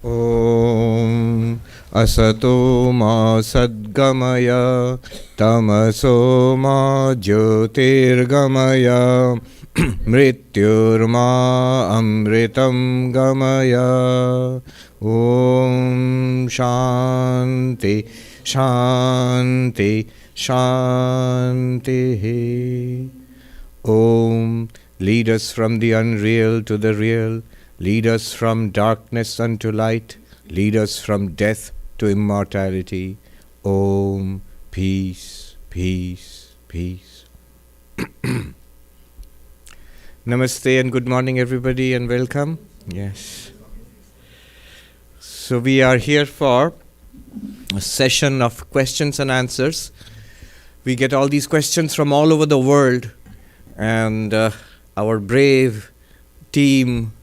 Om Asato Ma Sadgamaya Tamaso Ma Jyotirgamaya Mrityurma Amritam Gamaya. Om Shanti Shanti Shanti. Om, lead us from the unreal to the real. Lead us from darkness unto light. Lead us from death to immortality. Om, peace, peace, peace. Namaste and good morning, everybody, and welcome. Yes. So we are here for a session of questions and answers. We get all these questions from all over the world, and our brave team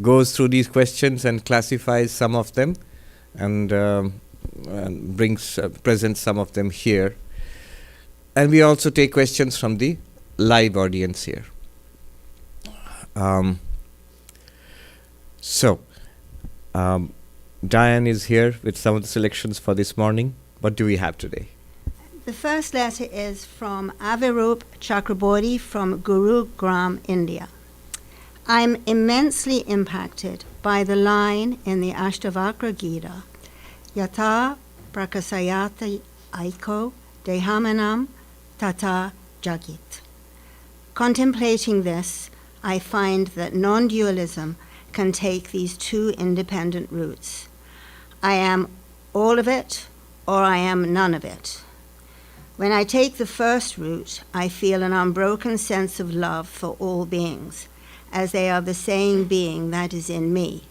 goes through these questions and classifies some of them and presents some of them here. And we also take questions from the live audience here. Diane is here with some of the selections for this morning. What do we have today? The first letter is from Avirup Chakraborty from Gurugram, India. I'm immensely impacted by the line in the Ashtavakra Gita, Yatha prakasayati aiko dehamanam tata jagit. Contemplating this, I find that non-dualism can take these two independent routes. I am all of it, or I am none of it. When I take the first route, I feel an unbroken sense of love for all beings, as they are the same being that is in me.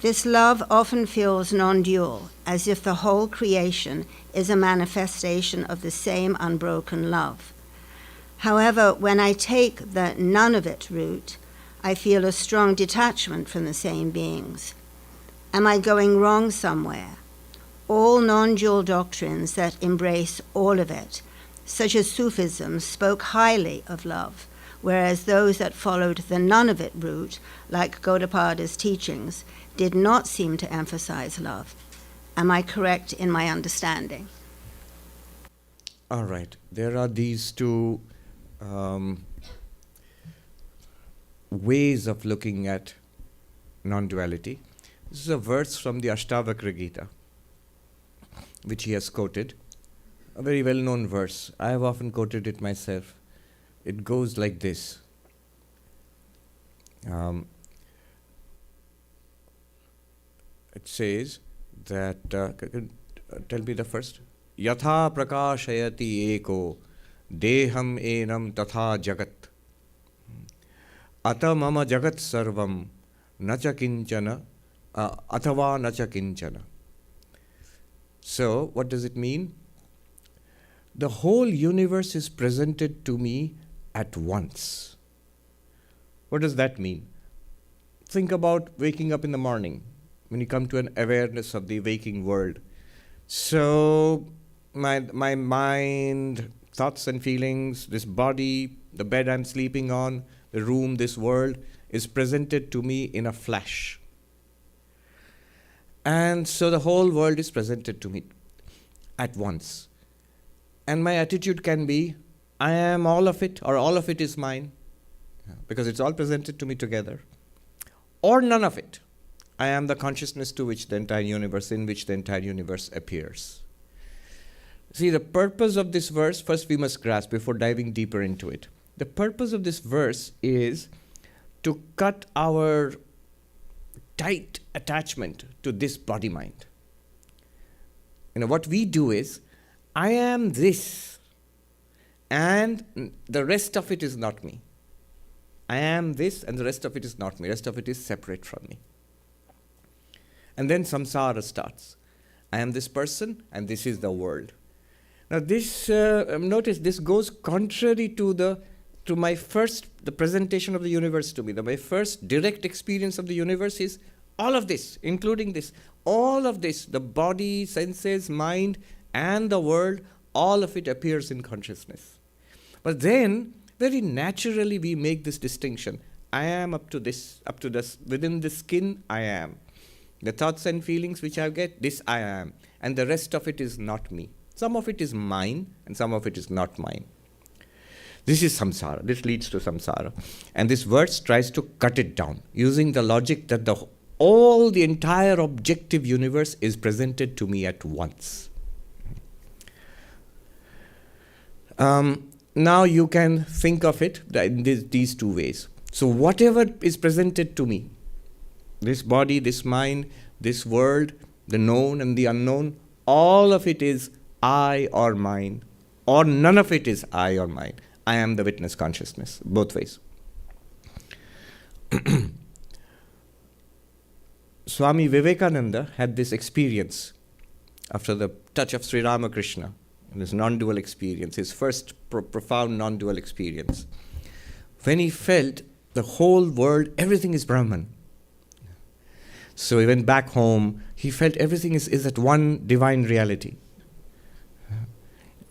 This love often feels non-dual, as if the whole creation is a manifestation of the same unbroken love. However, when I take the none of it route, I feel a strong detachment from the same beings. Am I going wrong somewhere? All non-dual doctrines that embrace all of it, such as Sufism, spoke highly of love, whereas those that followed the none of it route, like Gaudapada's teachings, did not seem to emphasize love. Am I correct in my understanding? All right. There are these two ways of looking at non-duality. This is a verse from the Ashtavakra Gita, which he has quoted, a very well-known verse. I have often quoted it myself. It goes like this. It says that, tell me the first. Yatha prakashayati eko deham enam tatha jagat. Ata mama jagat sarvam nacha kinchana athava nacha kinchana. So, what does it mean? The whole universe is presented to me at once. What does that mean? Think about waking up in the morning when you come to an awareness of the waking world. So my mind, thoughts and feelings, this body, the bed I'm sleeping on, the room, this world is presented to me in a flash. And so the whole world is presented to me at once. And my attitude can be, I am all of it, or all of it is mine, because it's all presented to me together. Or none of it. I am the consciousness to which the entire universe, in which the entire universe appears. See, the purpose of this verse, first we must grasp before diving deeper into it. The purpose of this verse is to cut our tight attachment to this body-mind. What we do is, I am this, and the rest of it is not me. I am this, and the rest of it is not me. The rest of it is separate from me. And then samsara starts. I am this person, and this is the world. Now this, notice, this goes contrary to the to the presentation of the universe to me, my first direct experience of the universe is all of this, including this. All of this, the body, senses, mind, and the world, all of it appears in consciousness. But then, very naturally, we make this distinction. I am up to this, within the skin, I am. The thoughts and feelings which I get, this I am. And the rest of it is not me. Some of it is mine, and some of it is not mine. This is samsara. This leads to samsara. And this verse tries to cut it down, using the logic that the entire objective universe is presented to me at once. Now you can think of it in these two ways. So whatever is presented to me, this body, this mind, this world, the known and the unknown, all of it is I or mine, or none of it is I or mine. I am the witness consciousness, both ways. Swami Vivekananda had this experience after the touch of Sri Ramakrishna, this non-dual experience, his first profound non-dual experience, when he felt the whole world, everything is Brahman. So he went back home, he felt everything is that one divine reality.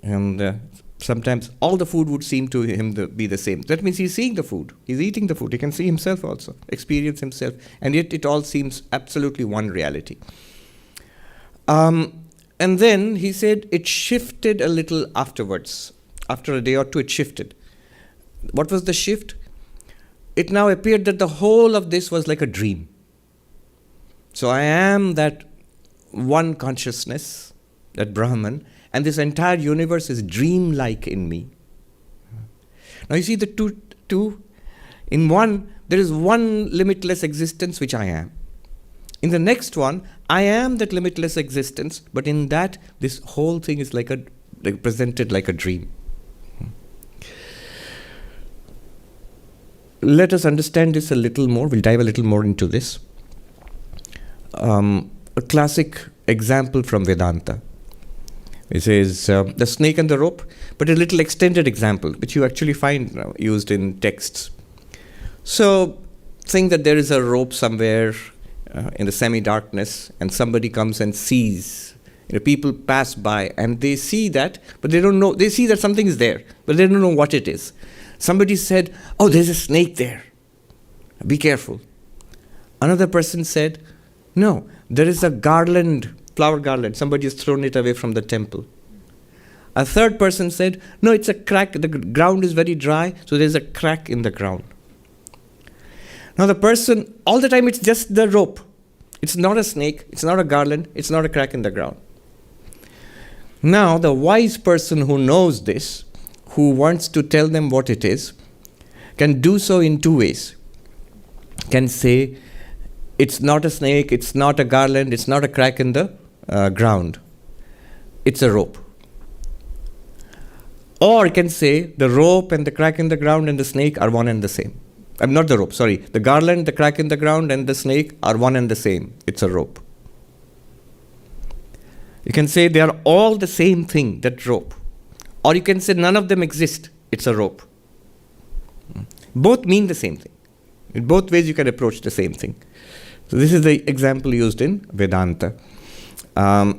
And sometimes all the food would seem to him to be the same. That means he's seeing the food, he's eating the food, he can see himself also, experience himself, and yet it all seems absolutely one reality. And then he said it shifted a little afterwards. After a day or two, it shifted. What was the shift? It now appeared that the whole of this was like a dream. So I am that one consciousness, that Brahman, and this entire universe is dreamlike in me. Now you see the two. In one, there is one limitless existence which I am. In the next one, I am that limitless existence, but in that, this whole thing is presented like a dream. Let us understand this a little more. We'll dive a little more into this. A classic example from Vedanta. It is the snake and the rope, but a little extended example, which you actually find used in texts. So, think that there is a rope somewhere in the semi-darkness, and somebody comes and sees. People pass by, and they see that, but they don't know. They see that something is there, but they don't know what it is. Somebody said, "Oh, there's a snake there. Be careful." Another person said, "No, there is a garland, flower garland. Somebody has thrown it away from the temple." A third person said, "No, it's a crack. The ground is very dry, so there's a crack in the ground." Now the person, all the time it's just the rope. It's not a snake, it's not a garland, it's not a crack in the ground. Now the wise person who knows this, who wants to tell them what it is, can do so in two ways. Can say, it's not a snake, it's not a garland, it's not a crack in the ground. It's a rope. Or can say, the rope and the crack in the ground and the snake are one and the same. Not the rope, sorry. The garland, the crack in the ground, and the snake are one and the same. It's a rope. You can say they are all the same thing, that rope. Or you can say none of them exist. It's a rope. Both mean the same thing. In both ways you can approach the same thing. So this is the example used in Vedanta. The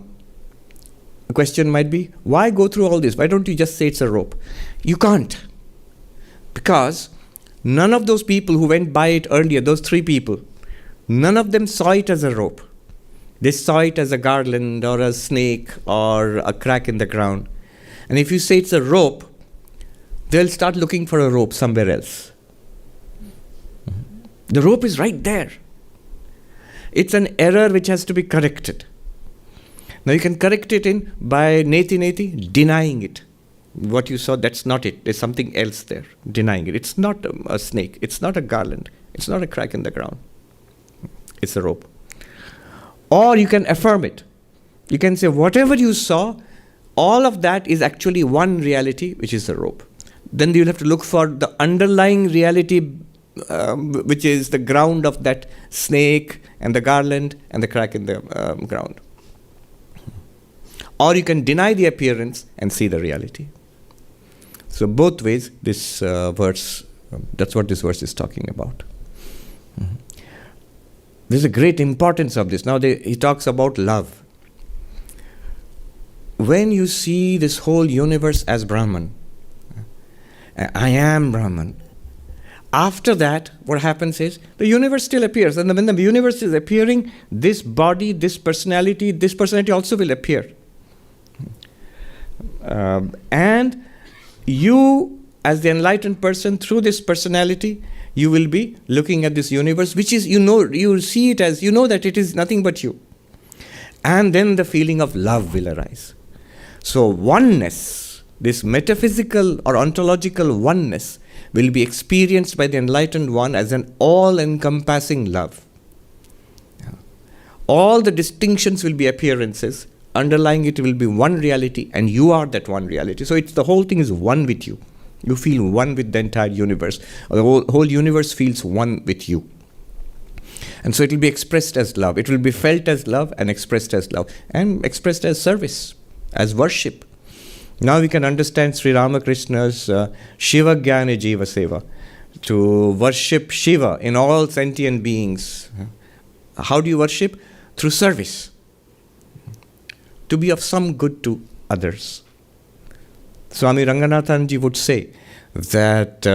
question might be, why go through all this? Why don't you just say it's a rope? You can't. Because none of those people who went by it earlier, those three people, none of them saw it as a rope. They saw it as a garland or a snake or a crack in the ground. And if you say it's a rope, they'll start looking for a rope somewhere else. The rope is right there. It's an error which has to be corrected. Now you can correct it by neti, denying it. What you saw, that's not it. There's something else there. Denying it. It's not a snake. It's not a garland. It's not a crack in the ground. It's a rope. Or you can affirm it. You can say whatever you saw, all of that is actually one reality, which is the rope. Then you'll have to look for the underlying reality, which is the ground of that snake and the garland and the crack in the ground. Or you can deny the appearance and see the reality. So both ways, this verse, that's what this verse is talking about. There's a great importance of this. Now he talks about love. When you see this whole universe as Brahman, I am Brahman. After that, what happens is, the universe still appears. And when the universe is appearing, this body, this personality also will appear. And you, as the enlightened person, through this personality, you will be looking at this universe, which is, you see it as, that it is nothing but you. And then the feeling of love will arise. So oneness, this metaphysical or ontological oneness, will be experienced by the enlightened one as an all-encompassing love. All the distinctions will be appearances. Underlying it will be one reality, and you are that one reality. So the whole thing is one with you. You feel one with the entire universe. Or the whole universe feels one with you. And so it will be expressed as love. It will be felt as love and expressed as love. And expressed as service, as worship. Now we can understand Sri Ramakrishna's Shiva Jnana Jiva Seva. To worship Shiva in all sentient beings. How do you worship? Through service. To be of some good to others. Swami Ranganathanji would say that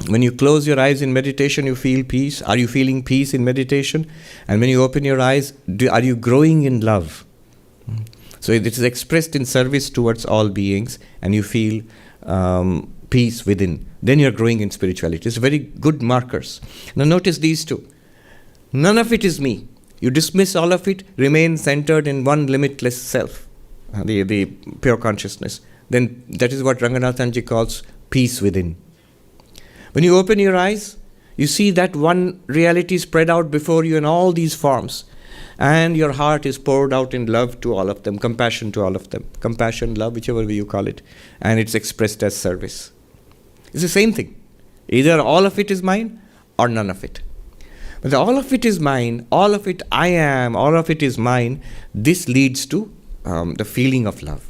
when you close your eyes in meditation, you feel peace. Are you feeling peace in meditation? And when you open your eyes, are you growing in love? So it is expressed in service towards all beings, and you feel peace within. Then you're growing in spirituality. It's very good markers. Now notice these two. None of it is me. You dismiss all of it, remain centered in one limitless self, the pure consciousness. Then that is what Ranganathanji calls peace within. When you open your eyes, you see that one reality spread out before you in all these forms. And your heart is poured out in love to all of them, compassion to all of them. Compassion, love, whichever way you call it. And it's expressed as service. It's the same thing. Either all of it is mine or none of it. But all of it is mine, all of it I am, all of it is mine. This leads to the feeling of love.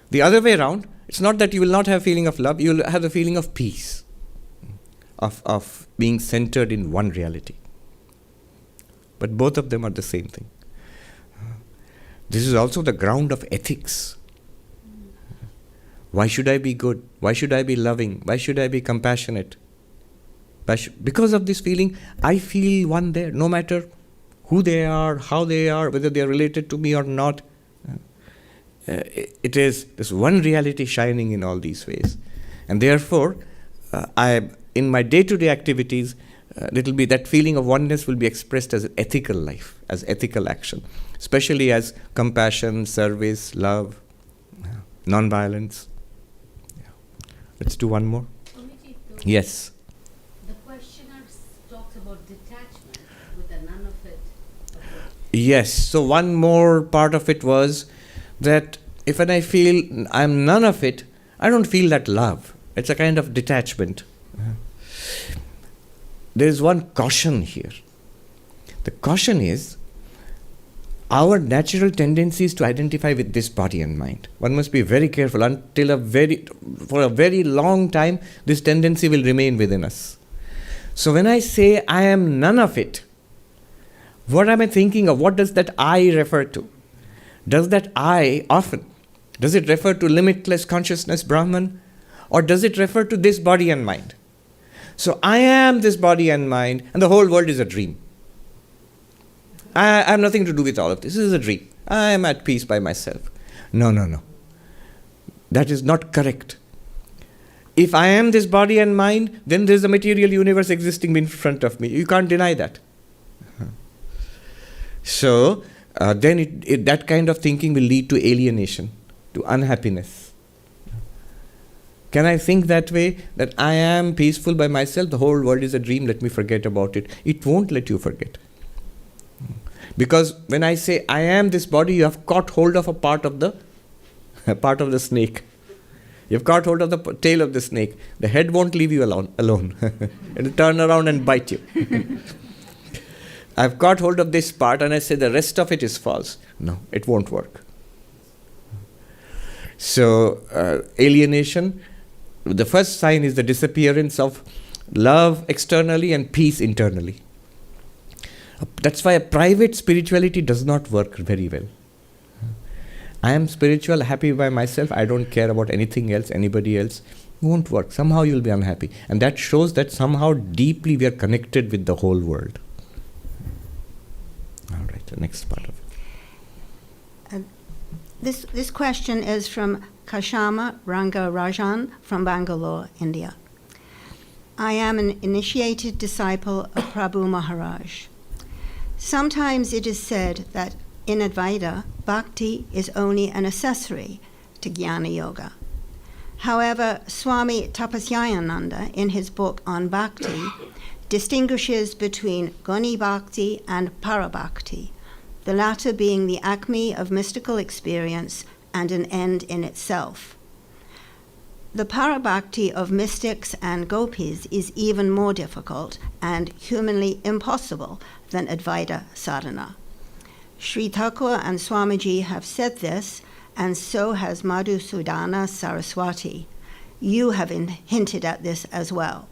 The other way around, it's not that you will not have a feeling of love, you will have a feeling of peace, of being centered in one reality. But both of them are the same thing. This is also the ground of ethics. Why should I be good? Why should I be loving? Why should I be compassionate? Because of this feeling, I feel one there, no matter who they are, how they are, whether they are related to me or not. It is this one reality shining in all these ways. And therefore, in my day-to-day activities, that feeling of oneness will be expressed as ethical life, as ethical action, especially as compassion, service, love, non-violence. Let's do one more. Yes. The questioner talks about detachment with a none of it. Yes. So one more part of it was that if when I feel I'm none of it, I don't feel that love. It's a kind of detachment. There is one caution here. The caution is our natural tendency is to identify with this body and mind. One must be very careful. For a very long time, this tendency will remain within us. So when I say I am none of it, what am I thinking of? What does that I refer to? Does that I often, does it refer to limitless consciousness, Brahman? Or does it refer to this body and mind? So I am this body and mind, and the whole world is a dream. I have nothing to do with all of this. This is a dream. I am at peace by myself. No. That is not correct. If I am this body and mind, then there is a material universe existing in front of me. You can't deny that. So, then that kind of thinking will lead to alienation, to unhappiness. Can I think that way, that I am peaceful by myself, the whole world is a dream, let me forget about it? It won't let you forget. Because when I say I am this body, you have caught hold of a part of the snake. You have caught hold of the tail of the snake. The head won't leave you alone. It will turn around and bite you. I've caught hold of this part and I say the rest of it is false. No, it won't work. So, alienation, the first sign is the disappearance of love externally and peace internally. That's why a private spirituality does not work very well. I am spiritual, happy by myself, I don't care about anything else, anybody else. Won't work. Somehow you'll be unhappy. And that shows that somehow deeply we are connected with the whole world. All right, the next part of it. This question is from Kashama Rangarajan from Bangalore, India. I am an initiated disciple of Prabhu Maharaj. Sometimes it is said that in Advaita, bhakti is only an accessory to Jnana Yoga. However, Swami Sarvapriyananda, in his book on bhakti, distinguishes between Guni Bhakti and Parabhakti, the latter being the acme of mystical experience and an end in itself. The Parabhakti of mystics and gopis is even more difficult and humanly impossible than Advaita sadhana. Sri Thakur and Swamiji have said this, and so has Madhusudana Saraswati. You have hinted at this as well.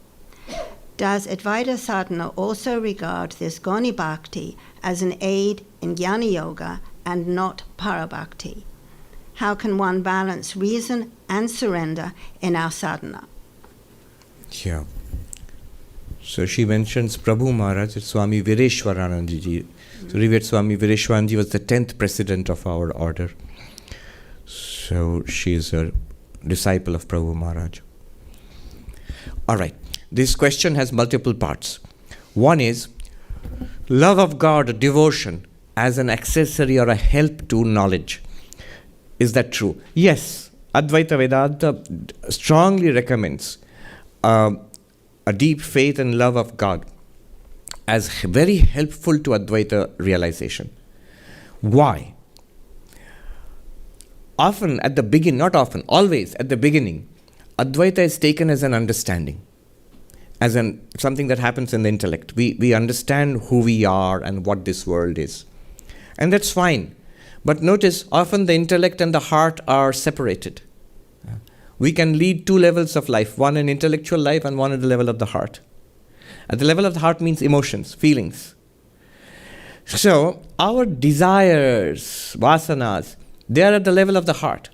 Does Advaita sadhana also regard this Guni Bhakti as an aid in Jnana Yoga and not Parabhakti? How can one balance reason and surrender in our sadhana? Yeah. So she mentions Prabhu Maharaj, Swami Vireshwarananda ji. So Revered Swami Vireshwarananda ji was the 10th president of our order. So she is a disciple of Prabhu Maharaj. All right. This question has multiple parts. One is love of God, devotion as an accessory or a help to knowledge. Is that true? Yes. Advaita Vedanta strongly recommends a deep faith and love of God as very helpful to Advaita realization. Why? Often at the beginning, not often, always at the beginning, Advaita is taken as an understanding, as something that happens in the intellect. We understand who we are and what this world is. And that's fine. But notice, often the intellect and the heart are separated. We can lead two levels of life, one an intellectual life and one at the level of the heart. At the level of the heart means emotions, feelings. So, our desires, vasanas, they are at the level of the heart.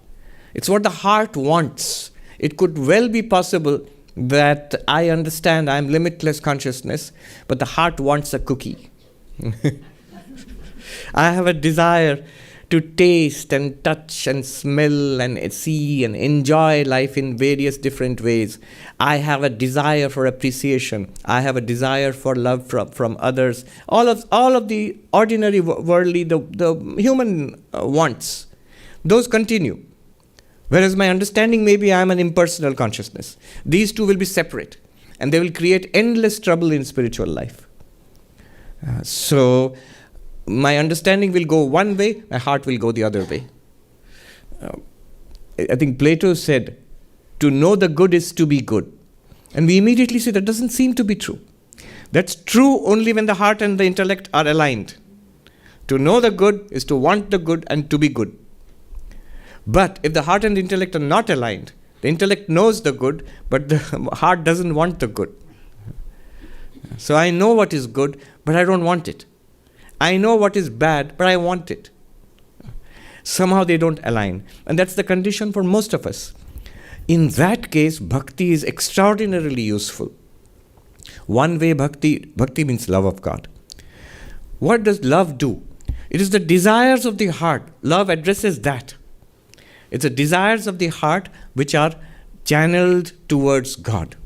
It's what the heart wants. It could well be possible that I understand I am limitless consciousness, but the heart wants a cookie. I have a desire to taste and touch and smell and see and enjoy life in various different ways. I have a desire for appreciation. I have a desire for love from others. All of the ordinary worldly, the human wants, those continue. Whereas my understanding, maybe I am an impersonal consciousness. These two will be separate, and they will create endless trouble in spiritual life. So my understanding will go one way, my heart will go the other way. I think Plato said, to know the good is to be good. And we immediately say that doesn't seem to be true. That's true only when the heart and the intellect are aligned. To know the good is to want the good and to be good. But if the heart and the intellect are not aligned, the intellect knows the good, but the heart doesn't want the good. So I know what is good, but I don't want it. I know what is bad, but I want it. Somehow they don't align. And that's the condition for most of us. In that case, bhakti is extraordinarily useful. One way bhakti means love of God. What does love do? It is the desires of the heart. Love addresses that. It's the desires of the heart which are channeled towards God.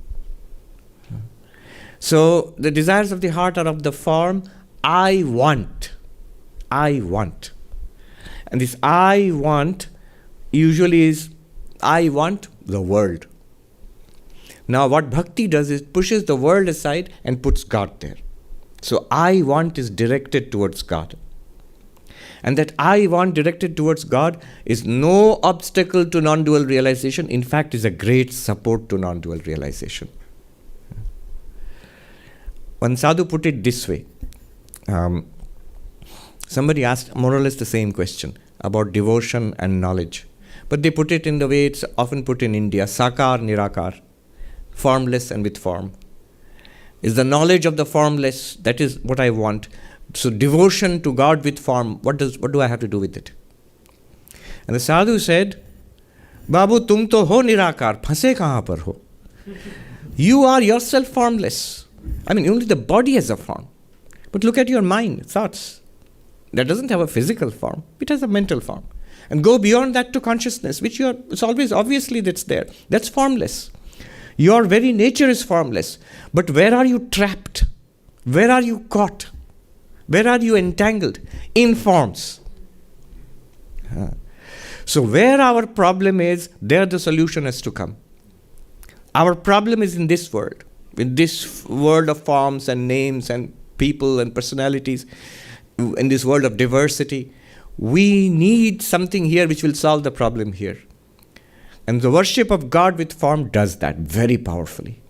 So the desires of the heart are of the form, I want. And this I want usually is, I want the world. Now what bhakti does is pushes the world aside and puts God there. So I want is directed towards God. And that I want directed towards God is no obstacle to non-dual realization. In fact, is a great support to non-dual realization. One sadhu put it this way. Somebody asked more or less the same question about devotion and knowledge. but they put it in the way it's often put in India, sakar nirakar, formless and with form. Is the knowledge of the formless, that is what I want. So devotion to God with form, what do I have to do with it? And the sadhu said, Babu, tum to ho nirakar, phase kahan par ho? You are yourself formless. I mean, only the body has a form. But look at your mind, thoughts. That doesn't have a physical form. It has a mental form. And go beyond that to consciousness, which it's always obviously that's there. That's formless. Your very nature is formless. But where are you trapped? Where are you caught? Where are you entangled? In forms. So where our problem is, there the solution has to come. Our problem is in this world of forms and names and people and personalities, in this world of diversity. We need something here which will solve the problem here. And the worship of God with form does that very powerfully.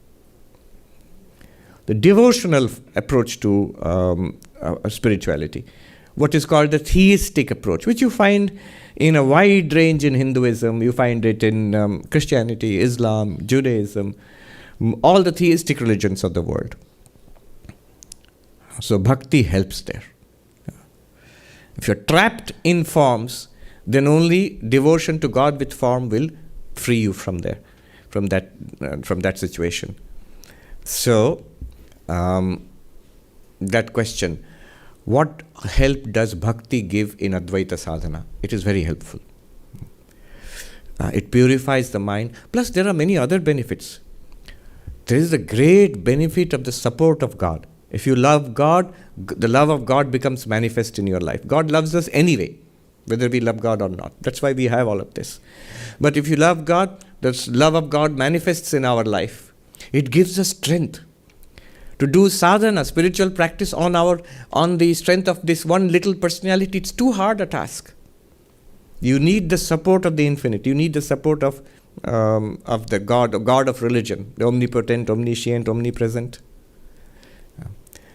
The devotional approach to spirituality, what is called the theistic approach, which you find in a wide range in Hinduism, you find it in Christianity, Islam, Judaism, all the theistic religions of the world. So bhakti helps there. If you're trapped in forms, then only devotion to God with form will free you from there, from that situation. So, that question, what help does bhakti give in Advaita sadhana? It is very helpful. It purifies the mind. Plus, there are many other benefits. There is a great benefit of the support of God. If you love God, the love of God becomes manifest in your life. God loves us anyway, whether we love God or not. That's why we have all of this. But if you love God, the love of God manifests in our life. It gives us strength to do sadhana, spiritual practice on the strength of this one little personality. It's too hard a task. You need the support of the infinite. You need the support of the God of religion, the omnipotent, omniscient, omnipresent.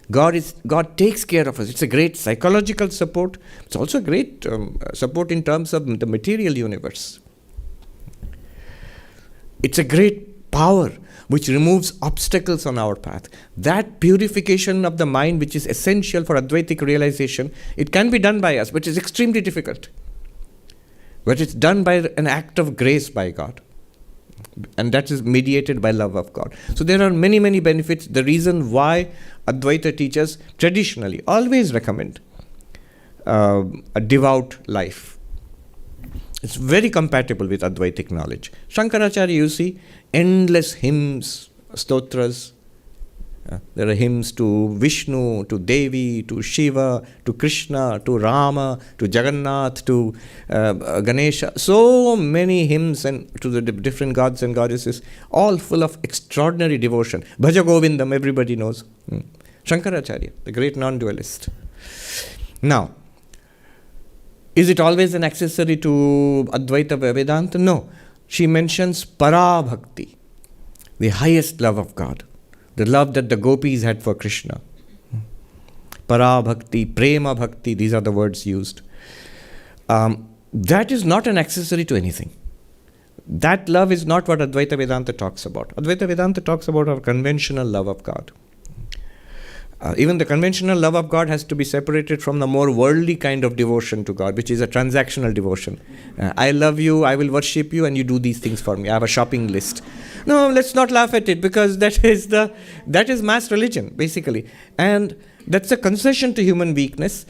God takes care of us. It's a great psychological support. It's also a great support in terms of the material universe. It's a great power which removes obstacles on our path. That purification of the mind, which is essential for Advaitic realization, it can be done by us, but it's extremely difficult. But it's done by an act of grace by God. And that is mediated by love of God. So there are many, many benefits. The reason why Advaita teachers traditionally always recommend a devout life. It's very compatible with Advaitic knowledge. Shankaracharya, you see, endless hymns, stotras. There are hymns to Vishnu, to Devi, to Shiva, to Krishna, to Rama, to Jagannath, to Ganesha. So many hymns and to the different gods and goddesses, all full of extraordinary devotion. Bhaja Govindam, everybody knows. Shankaracharya, the great non-dualist. Now, is it always an accessory to Advaita Vedanta? No. She mentions para bhakti, the highest love of God. The love that the gopis had for Krishna. Para bhakti, prema bhakti, these are the words used. That is not an accessory to anything. That love is not what Advaita Vedanta talks about. Advaita Vedanta talks about our conventional love of God. Even the conventional love of God has to be separated from the more worldly kind of devotion to God, which is a transactional devotion. I love you, I will worship you, and you do these things for me. I have a shopping list. No, let's not laugh at it, because that is mass religion, basically. And that's a concession to human weakness,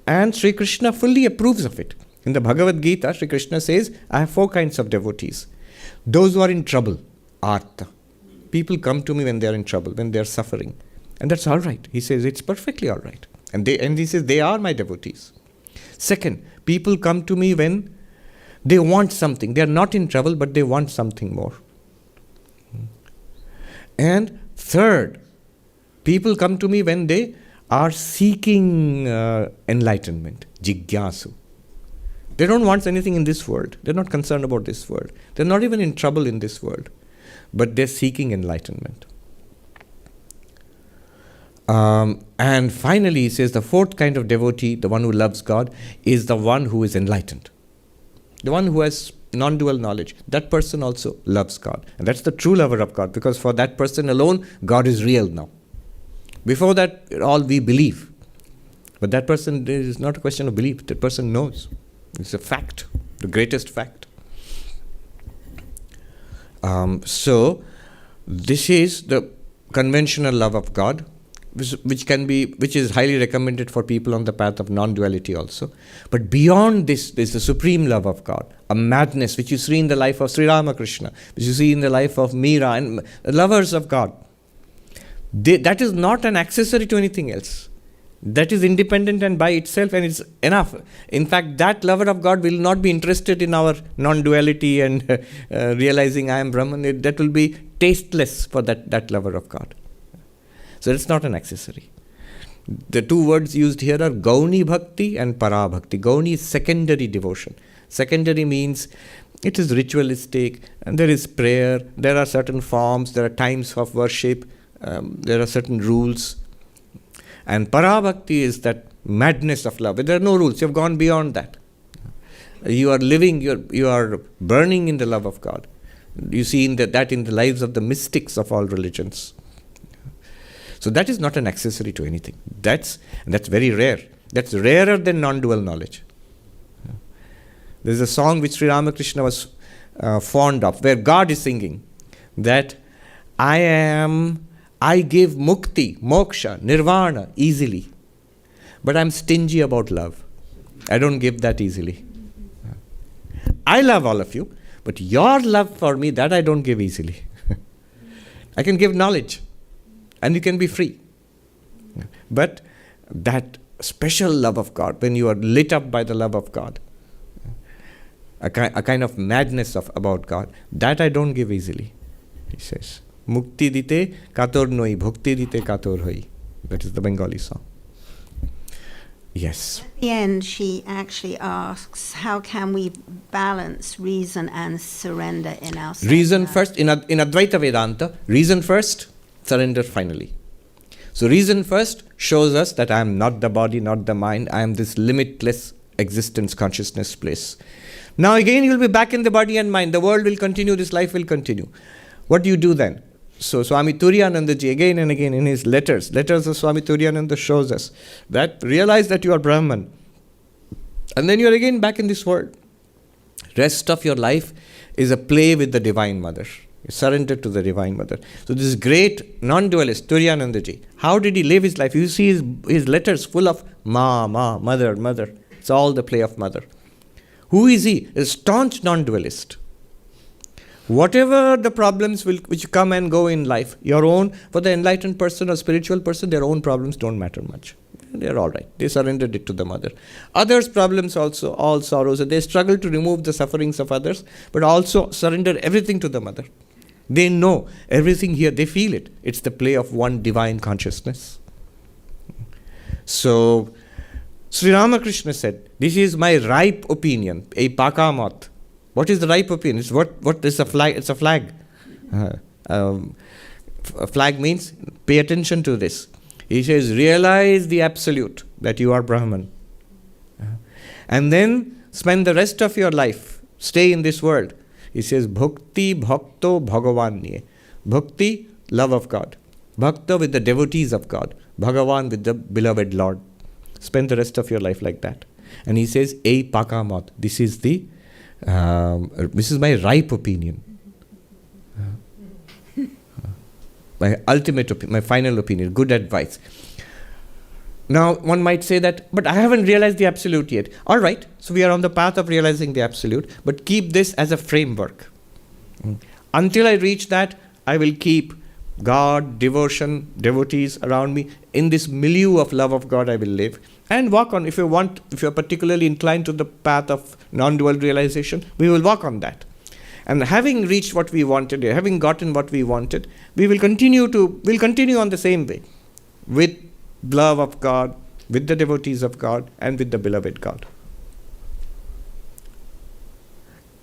and Sri Krishna fully approves of it. In the Bhagavad Gita, Sri Krishna says, I have 4 kinds of devotees. Those who are in trouble, artha. People come to me when they are in trouble, when they are suffering. And that's all right. He says it's perfectly all right. And he says they are my devotees. Second, people come to me when they want something. They are not in trouble, but they want something more. And third, people come to me when they are seeking enlightenment, jigyasu. They don't want anything in this world. They're not concerned about this world. They're not even in trouble in this world, but they're seeking enlightenment. And finally, he says the 4th kind of devotee, the one who loves God, is the one who is enlightened. The one who has non-dual knowledge, that person also loves God. And that's the true lover of God, because for that person alone, God is real now. Before that, all we believe. But that person, there is not a question of belief. That person knows. It's a fact, the greatest fact. So, this is the conventional love of God, which is highly recommended for people on the path of non-duality also. But beyond this, there's the supreme love of God, a madness which you see in the life of Sri Ramakrishna, which you see in the life of Meera and lovers of God. That is not an accessory to anything else. That is independent and by itself, and it's enough. In fact, that lover of God will not be interested in our non-duality and realizing I am Brahman. That will be tasteless for that lover of God. So it's not an accessory. The two words used here are Gauni Bhakti and Para Bhakti. Gauni is secondary devotion. Secondary means it is ritualistic, and there is prayer, there are certain forms, there are times of worship, there are certain rules. And Para Bhakti is that madness of love. There are no rules. You have gone beyond that. You are living, you are burning in the love of God. You see that in the lives of the mystics of all religions. So that is not an accessory to anything. That's very rare. That's rarer than non-dual knowledge. There's a song which Sri Ramakrishna was fond of, where God is singing that I give mukti, moksha, nirvana easily, but I'm stingy about love. I don't give that easily. I love all of you, but your love for me, that I don't give easily. I can give knowledge, and you can be free. But that special love of God, when you are lit up by the love of God, a kind of madness about God, that I don't give easily, he says. Mukti dite kator noi, bhakti dite kator hoi. That is the Bengali song. Yes. At the end, she actually asks, how can we balance reason and surrender in our sadhana? Reason first, in Advaita Vedanta, reason first, surrender finally. So reason first shows us that I am not the body, not the mind, I am this limitless existence, consciousness place. Now again you will be back in the body and mind, the world will continue, this life will continue. What do you do then? So Swami Turiyananda ji again and again in his letters of Swami Turiyananda shows us that realize that you are Brahman. And then you are again back in this world. Rest of your life is a play with the Divine Mother. You surrender to the Divine Mother. So this great non-dualist Turiyananda ji, how did he live his life? You see his letters full of ma, mother, mother. It's all the play of mother. Who is he? A staunch non-dualist. Whatever the problems which come and go in life, your own, for the enlightened person or spiritual person, their own problems don't matter much. They're all right. They surrendered it to the mother. Others' problems also, all sorrows, they struggle to remove the sufferings of others, but also surrender everything to the mother. They know everything here, they feel it. It's the play of one divine consciousness. So, Sri Ramakrishna said, this is my ripe opinion, a pakamat. What is the ripe opinion? It's what is a flag? It's a flag. A flag means pay attention to this. He says, realize the absolute, that you are Brahman. And then spend the rest of your life, stay in this world. He says, bhakti bhakto bhagavan niye. Bhakti, love of God. Bhakta with the devotees of God. Bhagavan with the beloved Lord. Spend the rest of your life like that. And he says, ei pakamat. This is my ripe opinion. My ultimate opinion, my final opinion, good advice. Now, one might say that, but I haven't realized the absolute yet. All right, so we are on the path of realizing the absolute, but keep this as a framework. Until I reach that, I will keep God, devotion, devotees around me. In this milieu of love of God, I will live. And walk on. If you're particularly inclined to the path of non-dual realization, we will walk on that. And having reached what we wanted, having gotten what we wanted, we'll continue on the same way. With love of God, with the devotees of God, and with the beloved God.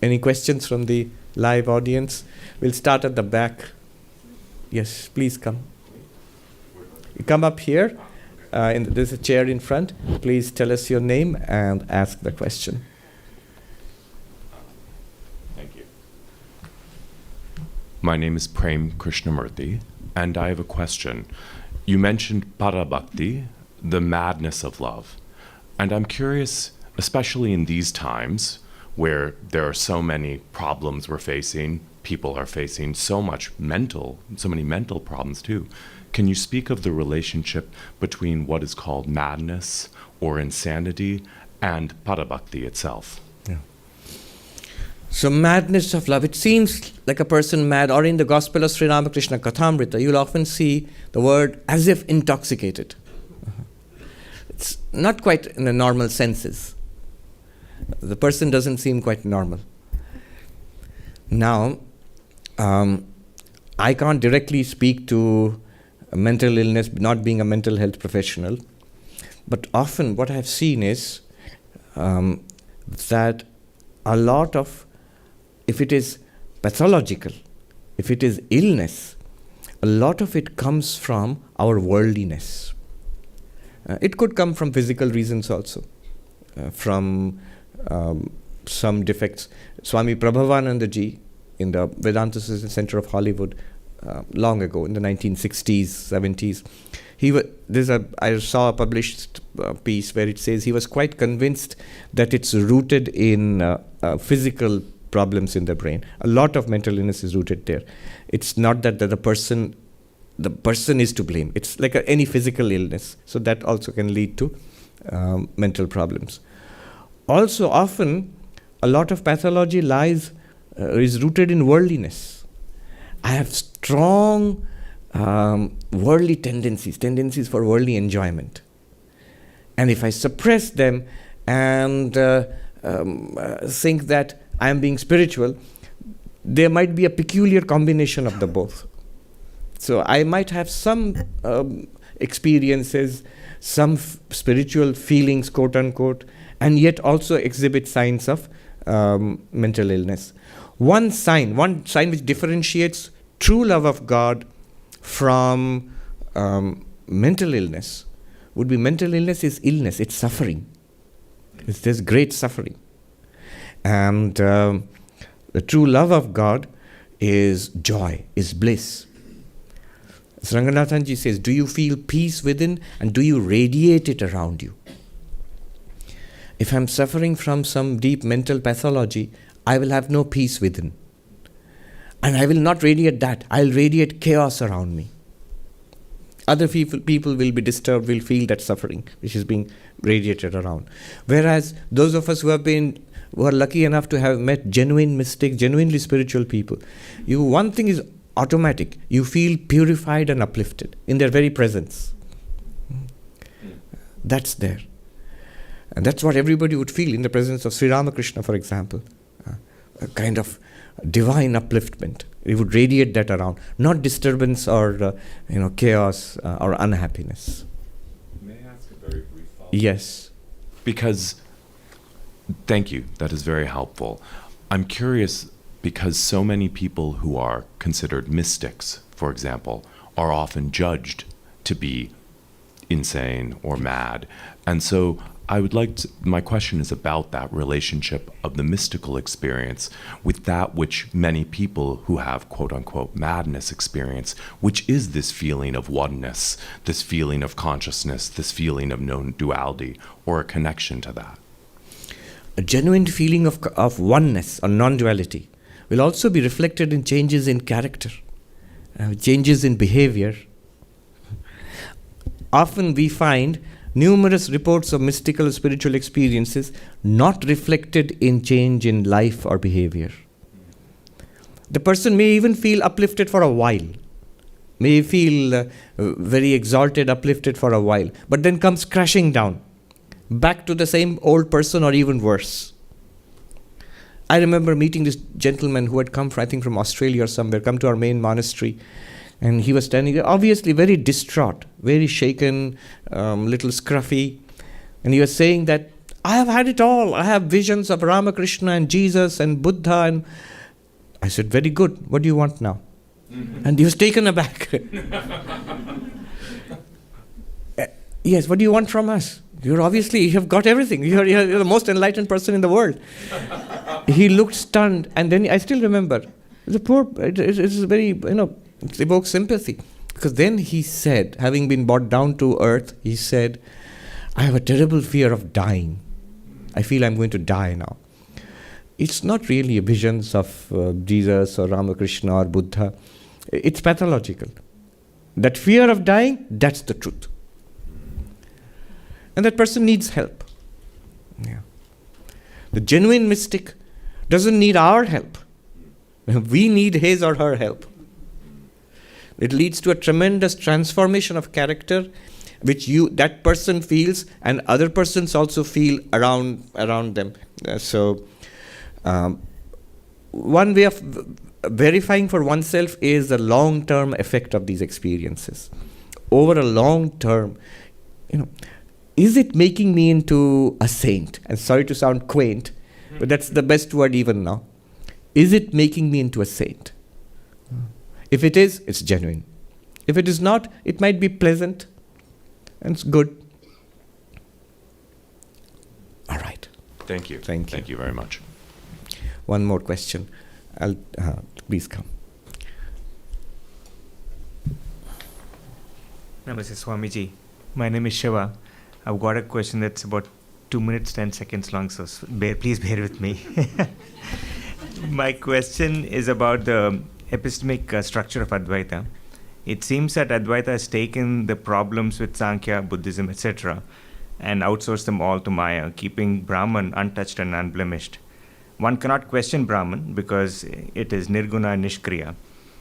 Any questions from the live audience? We'll start at the back. Yes, please come. You come up here. There's a chair in front. Please tell us your name and ask the question. My name is Prem Krishnamurthy, and I have a question. You mentioned parabhakti, the madness of love. And I'm curious, especially in these times where there are so many problems we're facing, people are facing so many mental problems too. Can you speak of the relationship between what is called madness or insanity and parabhakti itself? Yeah. So madness of love, it seems like a person mad, or in the Gospel of Sri Ramakrishna Kathamrita, you'll often see the word as if intoxicated. It's not quite in the normal senses. The person doesn't seem quite normal. Now, I can't directly speak to a mental illness, not being a mental health professional, but often what I've seen is that a lot of, if it is pathological, if it is illness, a lot of it comes from our worldliness. It could come from physical reasons also, from some defects. Swami Prabhavananda ji in the Vedanta Center of Hollywood long ago in the 1960s, 70s, I saw a published piece where it says he was quite convinced that it's rooted in physical problems in the brain. A lot of mental illness is rooted there. It's not that the person is to blame. It's like any physical illness. So that also can lead to mental problems. Also, often, a lot of pathology is rooted in worldliness. I have strong worldly tendencies for worldly enjoyment. And if I suppress them and think that I am being spiritual, there might be a peculiar combination of the both. So I might have some experiences, some spiritual feelings, quote unquote, and yet also exhibit signs of mental illness. One sign which differentiates true love of God from mental illness would be mental illness is illness, it's suffering. There's great suffering. And the true love of God is joy, is bliss. Ranganathanji says, do you feel peace within and do you radiate it around you? If I'm suffering from some deep mental pathology, I will have no peace within. And I will not radiate that. I'll radiate chaos around me. Other people will be disturbed, will feel that suffering which is being radiated around. Whereas those of us who are lucky enough to have met genuine mystics, genuinely spiritual people, one thing is automatic. You feel purified and uplifted in their very presence. That's there. And that's what everybody would feel in the presence of Sri Ramakrishna, for example. A kind of divine upliftment. It would radiate that around. Not disturbance or chaos or unhappiness. May I ask a very brief follow-up? Yes. Thank you. That is very helpful. I'm curious because so many people who are considered mystics, for example, are often judged to be insane or mad. And so my question is about that relationship of the mystical experience with that which many people who have quote unquote madness experience, which is this feeling of oneness, this feeling of consciousness, this feeling of non-duality, or a connection to that. A genuine feeling of oneness or non-duality will also be reflected in changes in character, changes in behavior. Often we find numerous reports of mystical spiritual experiences not reflected in change in life or behavior. The person may even feel uplifted for a while, may feel very exalted, uplifted for a while, but then comes crashing down, back to the same old person or even worse. I remember meeting this gentleman who had come from Australia or somewhere, come to our main monastery. And he was standing there, obviously very distraught, very shaken, little scruffy. And he was saying that, I have had it all. I have visions of Ramakrishna and Jesus and Buddha. And I said, very good. What do you want now? Mm-hmm. And he was taken aback. Yes, what do you want from us? You have got everything. You're the most enlightened person in the world. He looked stunned. And then I still remember, it's very, it evokes sympathy. Because then he said, having been brought down to earth, he said, I have a terrible fear of dying. I feel I'm going to die now. It's not really visions of Jesus or Ramakrishna or Buddha. It's pathological. That fear of dying, that's the truth. And that person needs help. Yeah. The genuine mystic doesn't need our help. We need his or her help. It leads to a tremendous transformation of character, which that person feels, and other persons also feel around them. One way of verifying for oneself is the long-term effect of these experiences. Over a long term, is it making me into a saint? And sorry to sound quaint, but that's the best word even now. Is it making me into a saint? If it is, it's genuine. If it is not, it might be pleasant and it's good. All right. Thank you. Thank you very much. One more question. Please come. Namaste Swamiji. My name is Shiva. I've got a question that's about 2 minutes, 10 seconds long, so please bear with me. My question is about the epistemic structure of Advaita. It seems that Advaita has taken the problems with Sankhya, Buddhism, etc. and outsourced them all to Maya, keeping Brahman untouched and unblemished. One cannot question Brahman because it is nirguna and nishkriya.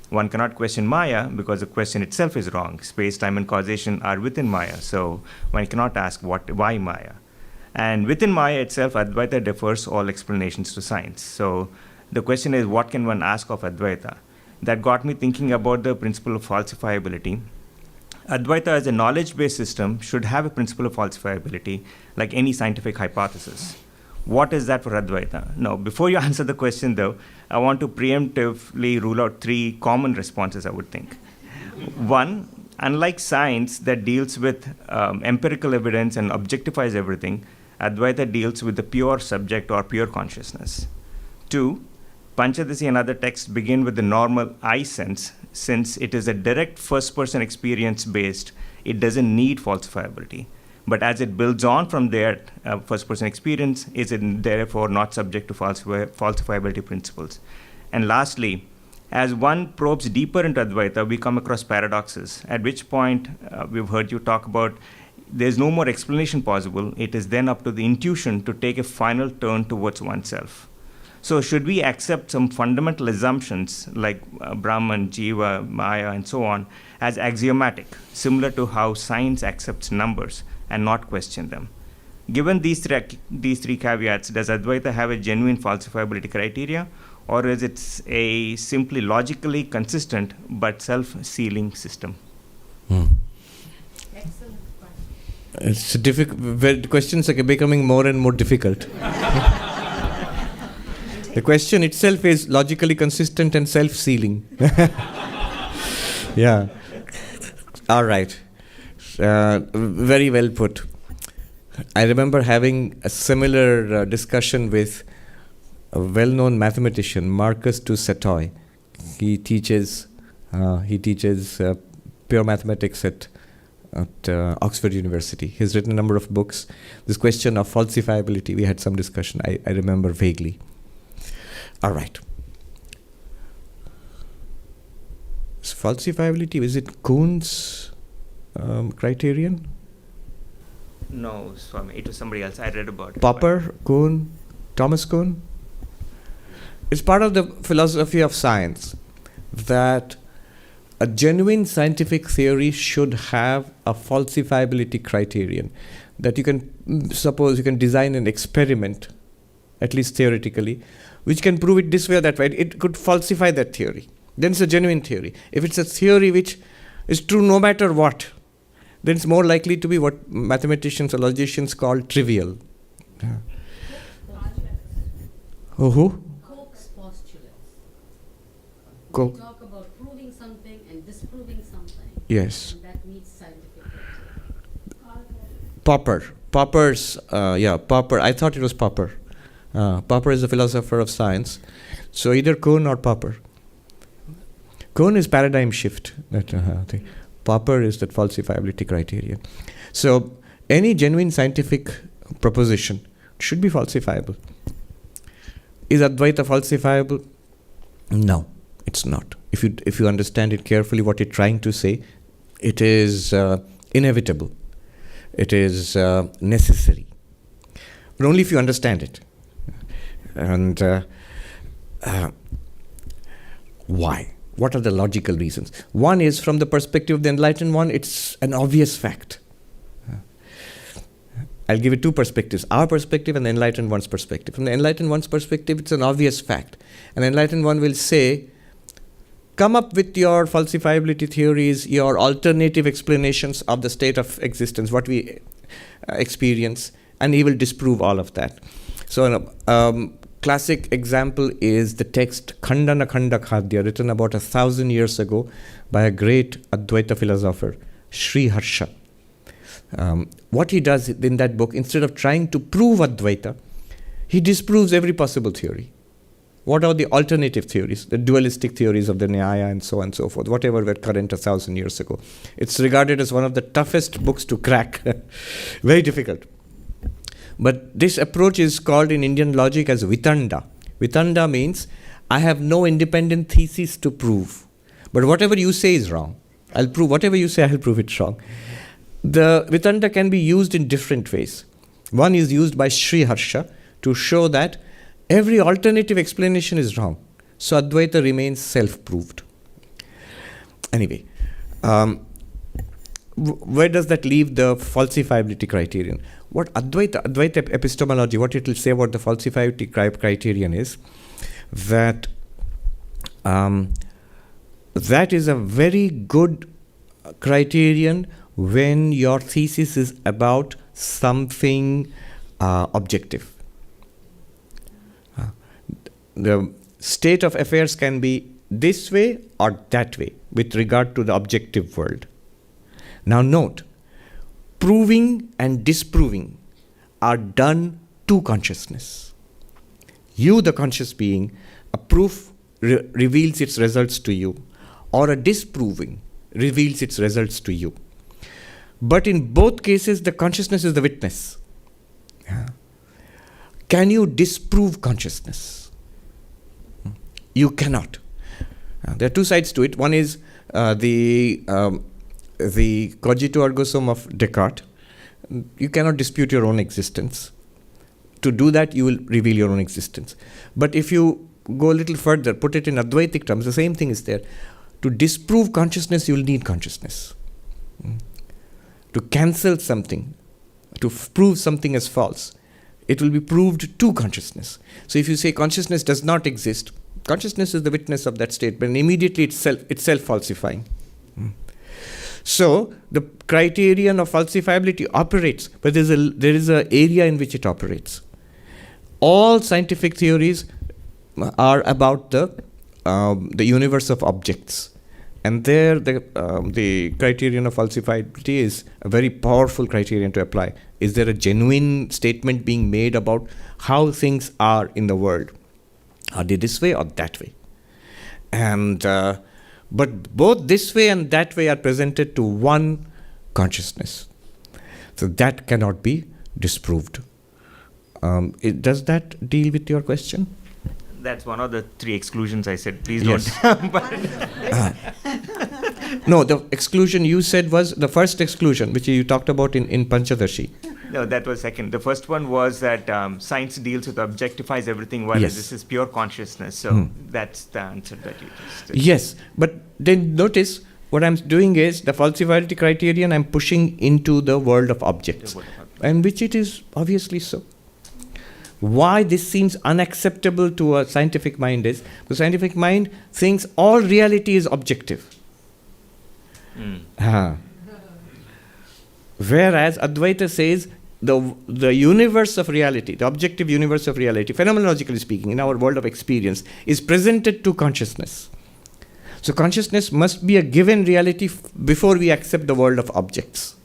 One cannot question Maya because the question itself is wrong. Space, time, and causation are within Maya, so one cannot ask why Maya. And within Maya itself, Advaita defers all explanations to science. So the question is, what can one ask of Advaita? That got me thinking about the principle of falsifiability. Advaita as a knowledge-based system should have a principle of falsifiability, like any scientific hypothesis. What is that for Advaita? Now, before you answer the question, though, I want to preemptively rule out 3 common responses, I would think. One, unlike science that deals with empirical evidence and objectifies everything, Advaita deals with the pure subject or pure consciousness. 2, Panchadasi and other texts begin with the normal I sense. Since it is a direct first-person experience based, it doesn't need falsifiability. But as it builds on from there, first-person experience is therefore not subject to falsifiability principles. And lastly, as one probes deeper into Advaita, we come across paradoxes, at which point we've heard you talk about there's no more explanation possible. It is then up to the intuition to take a final turn towards oneself. So should we accept some fundamental assumptions like Brahman, Jiva, Maya, and so on as axiomatic, similar to how science accepts numbers, and not question them? Given these three caveats, does Advaita have a genuine falsifiability criteria, or is it a simply logically consistent but self-sealing system? Excellent question. It's difficult. Questions are becoming more and more difficult. The question itself is logically consistent and self-sealing. Yeah. All right. Very well put. I remember having a similar discussion with a well-known mathematician, Marcus du Sautoy. He teaches pure mathematics at Oxford University. He's written a number of books. This question of falsifiability, we had some discussion. I remember vaguely. All right. Falsifiability, is it Kuhn's criterion? No, Swami, it was somebody else. I read about it. Popper, Kuhn, Thomas Kuhn? It's part of the philosophy of science that a genuine scientific theory should have a falsifiability criterion. That you can, suppose you can design an experiment, at least theoretically, which can prove it this way or that way. It could falsify that theory. Then it's a genuine theory. If it's a theory which is true no matter what, then it's more likely to be what mathematicians or logicians call trivial. Yeah. Who? Koch's postulates. Koch. We talk about proving something and disproving something. Yes. And that meets scientific criteria. Popper. Popper. I thought it was Popper. Popper is a philosopher of science. So either Kuhn or Popper. Kohn is paradigm shift. That thing. Popper is that falsifiability criterion. So any genuine scientific proposition should be falsifiable. Is Advaita falsifiable? No, it's not. If you understand it carefully, what it's trying to say, it is inevitable. It is necessary. But only if you understand it. And why? What are the logical reasons? One is, from the perspective of the enlightened one, it's an obvious fact. I'll give it two perspectives, our perspective and the enlightened one's perspective. From the enlightened one's perspective, it's an obvious fact. An enlightened one will say, come up with your falsifiability theories, your alternative explanations of the state of existence, what we experience, and he will disprove all of that. So classic example is the text Khandana Khanda Khadya, written about 1,000 years ago by a great Advaita philosopher, Sri Harsha. What he does in that book, instead of trying to prove Advaita, he disproves every possible theory. What are the alternative theories, the dualistic theories of the Nyaya and so on and so forth, whatever were current 1,000 years ago. It's regarded as one of the toughest books to crack, very difficult. But this approach is called in Indian logic as Vitanda. Vitanda means, I have no independent thesis to prove. But whatever you say is wrong. I'll prove, whatever you say, I'll prove it's wrong. The Vitanda can be used in different ways. One is used by Sri Harsha to show that every alternative explanation is wrong. So Advaita remains self-proved. Anyway, where does that leave the falsifiability criterion? What Advaita epistemology, what it will say about the falsifiability criterion is that that is a very good criterion when your thesis is about something objective. The state of affairs can be this way or that way with regard to the objective world. Now note, proving and disproving are done to consciousness. You, the conscious being, a proof reveals its results to you, or a disproving reveals its results to you. But in both cases, the consciousness is the witness. Can you disprove consciousness? You cannot. There are two sides to it. One is the cogito ergo sum of Descartes. You cannot dispute your own existence. To do that, you will reveal your own existence. But if you go a little further, put it in Advaitic terms, the same thing is there. To disprove consciousness, you will need consciousness. To cancel something, to prove something as false, it will be proved to consciousness. So if you say consciousness does not exist, consciousness is the witness of that statement, and immediately it's self-falsifying. So the criterion of falsifiability operates, but there is an area in which it operates. All scientific theories are about the universe of objects. And there, the criterion of falsifiability is a very powerful criterion to apply. Is there a genuine statement being made about how things are in the world? Are they this way or that way? And but both this way and that way are presented to one consciousness. So that cannot be disproved. Does that deal with your question? That's one of the three exclusions I said. Please yes. don't. No, the exclusion you said was the first exclusion, which you talked about in Panchadarshi. No, that was second. The first one was that science deals with objectifies everything, while Yes. this is pure consciousness. So that's the answer that you just did. Yes, but then notice what I'm doing is the falsifiability criterion I'm pushing into the world of objects, and which it is obviously so. Why this seems unacceptable to a scientific mind is the scientific mind thinks all reality is objective. Whereas Advaita says the universe of reality, the objective universe of reality, phenomenologically speaking, in our world of experience, is presented to consciousness. So consciousness must be a given reality before we accept the world of objects.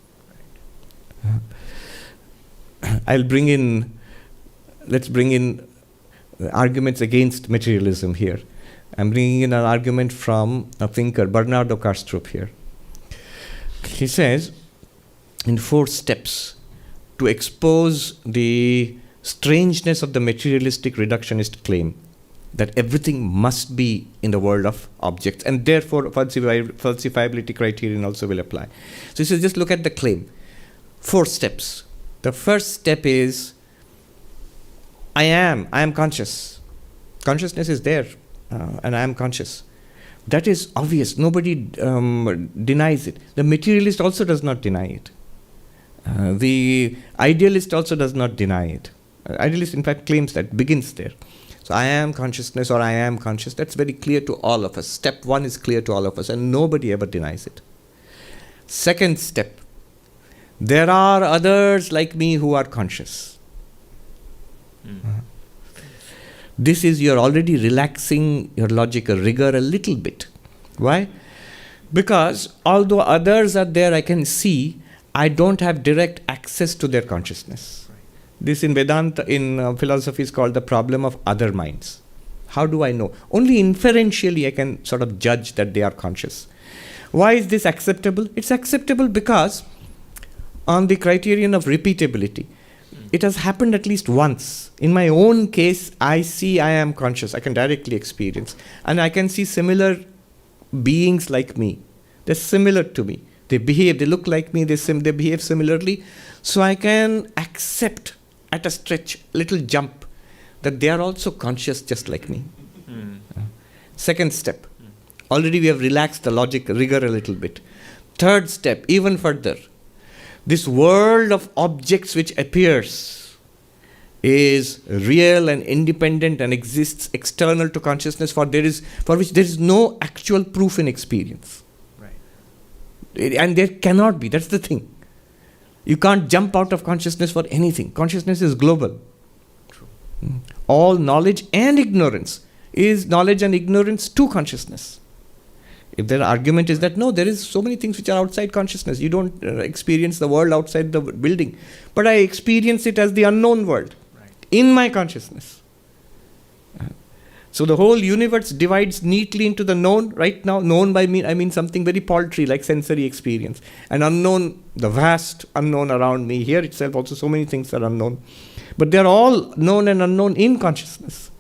Let's bring in arguments against materialism here. I'm bringing in an argument from a thinker, Bernardo Kastrup here. He says, in 4 steps, to expose the strangeness of the materialistic reductionist claim that everything must be in the world of objects, and therefore falsifiability criterion also will apply. So he says, just look at the claim. 4 steps. The first step is, I am conscious. Consciousness is there, and I am conscious. That is obvious. Nobody denies it. The materialist also does not deny it. The idealist also does not deny it. Idealist, in fact, claims that, begins there. So I am consciousness, or I am conscious. That's very clear to all of us. Step 1 is clear to all of us, and nobody ever denies it. Second step, there are others like me who are conscious. This is, you're already relaxing your logical rigor a little bit. Why? Because although others are there, I can see, I don't have direct access to their consciousness. This in Vedanta, in philosophy, is called the problem of other minds. How do I know? Only inferentially I can sort of judge that they are conscious. Why is this acceptable? It's acceptable because on the criterion of repeatability, it has happened at least once. In my own case, I see I am conscious. I can directly experience. And I can see similar beings like me. They're similar to me. They behave, they look like me, they behave similarly. So I can accept at a stretch, little jump, that they are also conscious just like me. Second step. Already we have relaxed the logic rigor a little bit. Third step, even further. This world of objects which appears is real and independent and exists external to consciousness, for which there is no actual proof in experience. Right. And there cannot be. That's the thing. You can't jump out of consciousness for anything. Consciousness is global. True. All knowledge and ignorance is knowledge and ignorance to consciousness. If their argument is that, no, there is so many things which are outside consciousness. You don't experience the world outside the building. But I experience it as the unknown world, right, in my consciousness. So the whole universe divides neatly into the known. Right now, known by me, I mean something very paltry like sensory experience. And unknown, the vast unknown around me. Here itself also so many things are unknown. But they're all known and unknown in consciousness.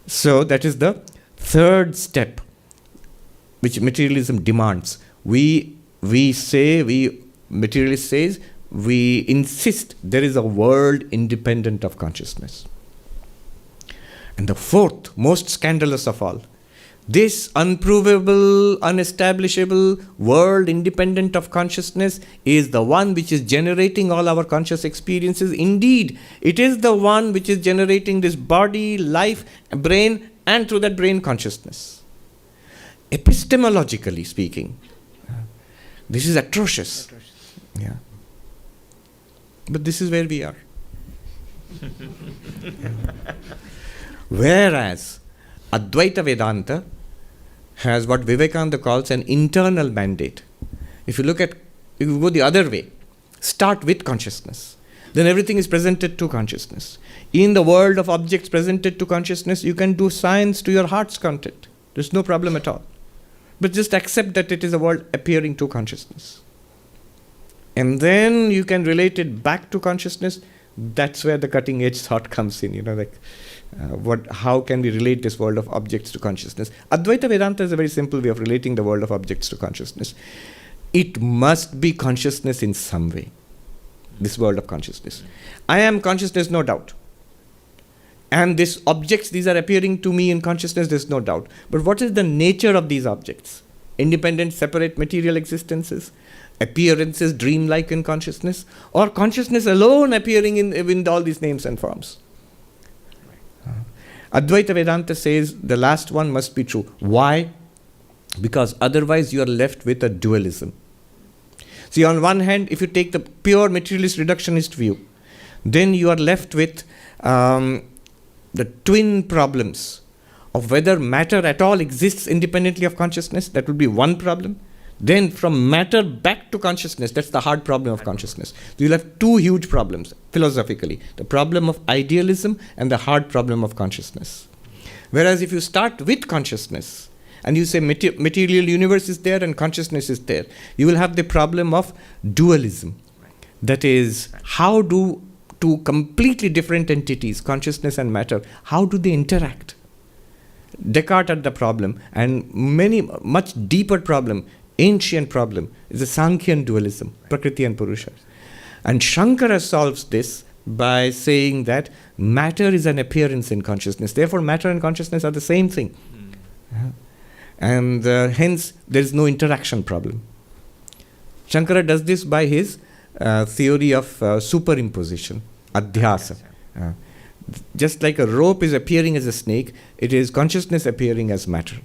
So that is the third step which materialism demands. Materialist says, we insist there is a world independent of consciousness. And the fourth, most scandalous of all, this unprovable, unestablishable world independent of consciousness is the one which is generating all our conscious experiences. Indeed, it is the one which is generating this body, life, brain, and through that brain consciousness. Epistemologically speaking, this is atrocious. Yeah. But this is where we are. Whereas Advaita Vedanta has what Vivekananda calls an internal mandate. If you go the other way, start with consciousness, then everything is presented to consciousness. In the world of objects presented to consciousness, you can do science to your heart's content. There's no problem at all. But just accept that it is a world appearing to consciousness. And then you can relate it back to consciousness. That's where the cutting edge thought comes in, how can we relate this world of objects to consciousness? Advaita Vedanta is a very simple way of relating the world of objects to consciousness. It must be consciousness in some way, this world of consciousness. I am consciousness, no doubt. And these objects, these are appearing to me in consciousness, there's no doubt. But what is the nature of these objects? Independent, separate material existences? Appearances dreamlike in consciousness? Or consciousness alone appearing in all these names and forms? Advaita Vedanta says the last one must be true. Why? Because otherwise you are left with a dualism. See, on one hand, if you take the pure materialist reductionist view, then you are left with the twin problems of whether matter at all exists independently of consciousness. That would be one problem. Then from matter back to consciousness, that's the hard problem of consciousness. So you'll have two huge problems philosophically. The problem of idealism and the hard problem of consciousness. Whereas if you start with consciousness and you say material universe is there and consciousness is there, you will have the problem of dualism. That is, how do two completely different entities, consciousness and matter, how do they interact? Descartes had the problem, and much deeper problem, ancient problem, is the Sankhyan dualism, Prakriti and Purusha. And Shankara solves this by saying that matter is an appearance in consciousness. Therefore, matter and consciousness are the same thing. And hence, there is no interaction problem. Shankara does this by his theory of superimposition, adhyasa. Just like a rope is appearing as a snake, it is consciousness appearing as matter.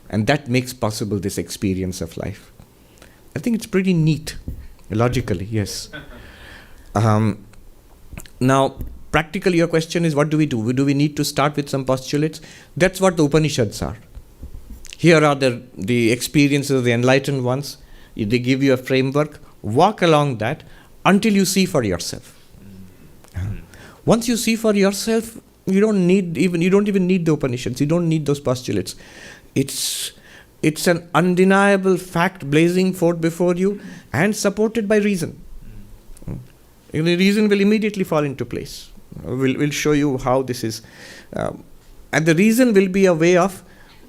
And that makes possible this experience of life. I think it's pretty neat, logically, yes. Now, practically your question is, what do we do? Do we need to start with some postulates? That's what the Upanishads are. Here are the experiences of the enlightened ones. They give you a framework. Walk along that until you see for yourself. Once you see for yourself, you don't even need the Upanishads. You don't need those postulates. It's an undeniable fact blazing forth before you and supported by reason. The reason will immediately fall into place. We'll show you how this is. And the reason will be a way of,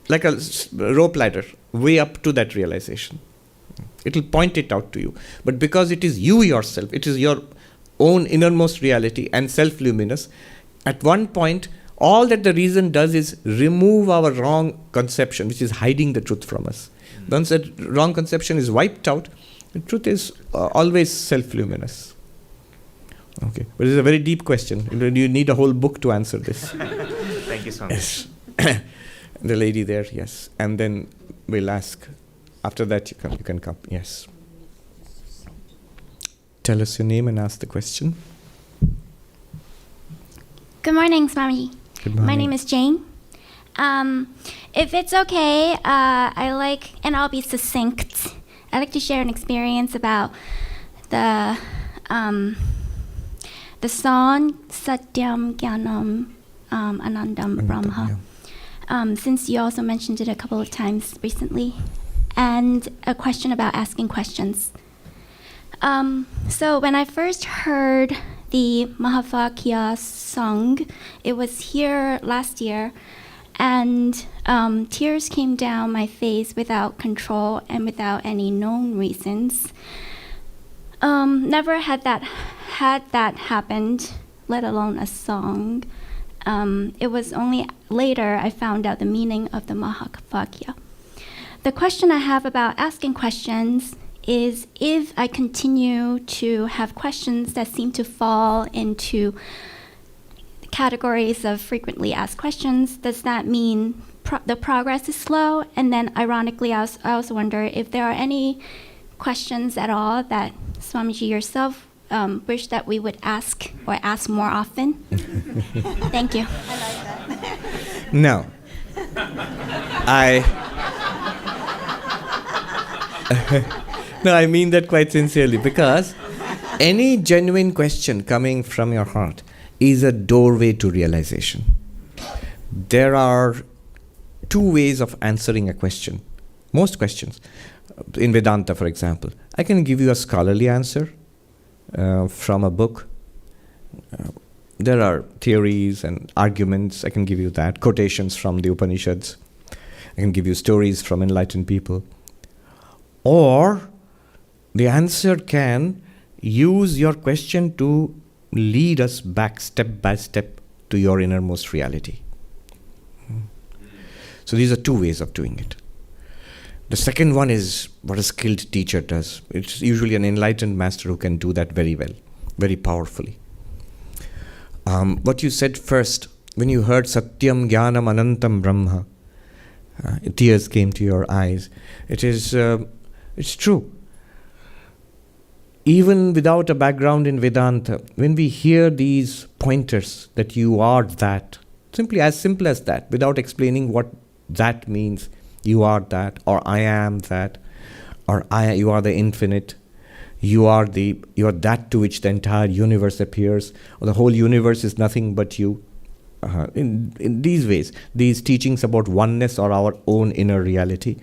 like a rope ladder, way up to that realization. It will point it out to you. But because it is you yourself, it is your own innermost reality and self-luminous, at one point, all that the reason does is remove our wrong conception, which is hiding the truth from us. Once that wrong conception is wiped out, the truth is always self-luminous. Okay, but it's a very deep question. You need a whole book to answer this. Thank you so much. Yes. The lady there, yes. And then we'll ask. After that, you can come. Yes. Tell us your name and ask the question. Good morning, Swami. Good morning. My name is Jane. If it's okay, and I'll be succinct. I'd like to share an experience about the song Satyam Jnanam Anandam Brahma. Since you also mentioned it a couple of times recently, and a question about asking questions. So when I first heard the Mahavakya song, it was here last year, and tears came down my face without control and without any known reasons. Never had that happened, let alone a song. It was only later I found out the meaning of the Mahavakya. The question I have about asking questions is, if I continue to have questions that seem to fall into categories of frequently asked questions, does that mean the progress is slow? And then ironically, I also wonder if there are any questions at all that Swamiji yourself wish that we would ask or ask more often. Thank you. I like that. No. No, I mean that quite sincerely, because any genuine question coming from your heart is a doorway to realization. There are two ways of answering a question. Most questions. In Vedanta, for example, I can give you a scholarly answer from a book. There are theories and arguments. I can give you that. Quotations from the Upanishads. I can give you stories from enlightened people. Or the answer can use your question to lead us back step by step to your innermost reality. So these are two ways of doing it. The second one is what a skilled teacher does. It's usually an enlightened master who can do that very well, very powerfully. What you said first, when you heard Satyam Jnanam Anantam Brahma, tears came to your eyes. It's true. Even without a background in Vedanta, when we hear these pointers that you are that, simple as that, without explaining what that means, you are that, or I am that, or you are the infinite, you are that to which the entire universe appears, or the whole universe is nothing but you. in these ways, these teachings about oneness or our own inner reality,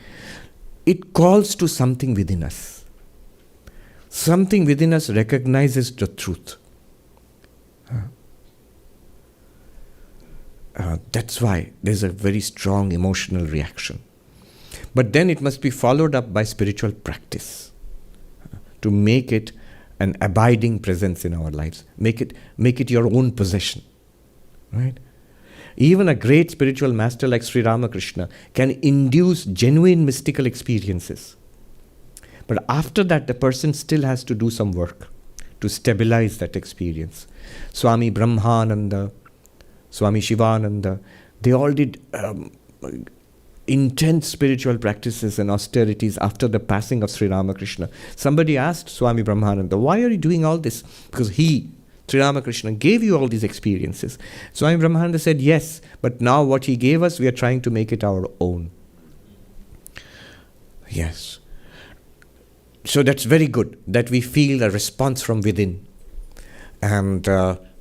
it calls to something within us. Something within us recognizes the truth. That's why there's a very strong emotional reaction. But then it must be followed up by spiritual practice to make it an abiding presence in our lives. Make it your own possession. Right? Even a great spiritual master like Sri Ramakrishna can induce genuine mystical experiences. But after that, the person still has to do some work to stabilize that experience. Swami Brahmananda, Swami Shivananda, they all did intense spiritual practices and austerities after the passing of Sri Ramakrishna. Somebody asked Swami Brahmananda, why are you doing all this? Because Sri Ramakrishna, gave you all these experiences. Swami Brahmananda said, yes, but now what he gave us, we are trying to make it our own. Yes. So that's very good, that we feel a response from within. And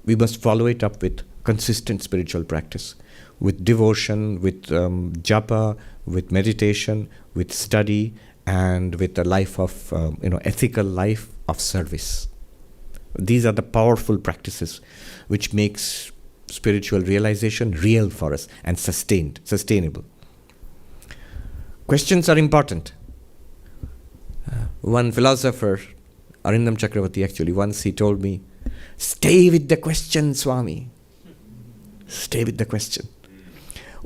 we must follow it up with consistent spiritual practice, with devotion, with japa, with meditation, with study, and with a life of, ethical life of service. These are the powerful practices which makes spiritual realization real for us and sustainable. Questions are important. One philosopher, Arindam Chakravarti actually, once he told me, stay with the question, Swami. Stay with the question.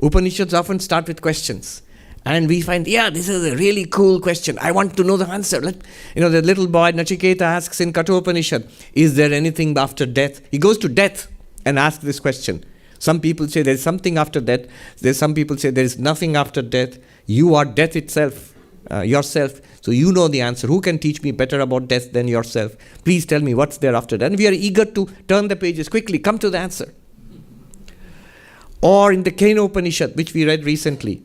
Upanishads often start with questions. And we find, this is a really cool question. I want to know the answer. The little boy Nachiketa asks in Kathopanishad, is there anything after death? He goes to death and asks this question. Some people say there is something after death. Some people say there is nothing after death. You are death itself, yourself. So you know the answer. Who can teach me better about death than yourself? Please tell me what's there after that. And we are eager to turn the pages quickly, come to the answer. Or in the Kenopanishad, which we read recently,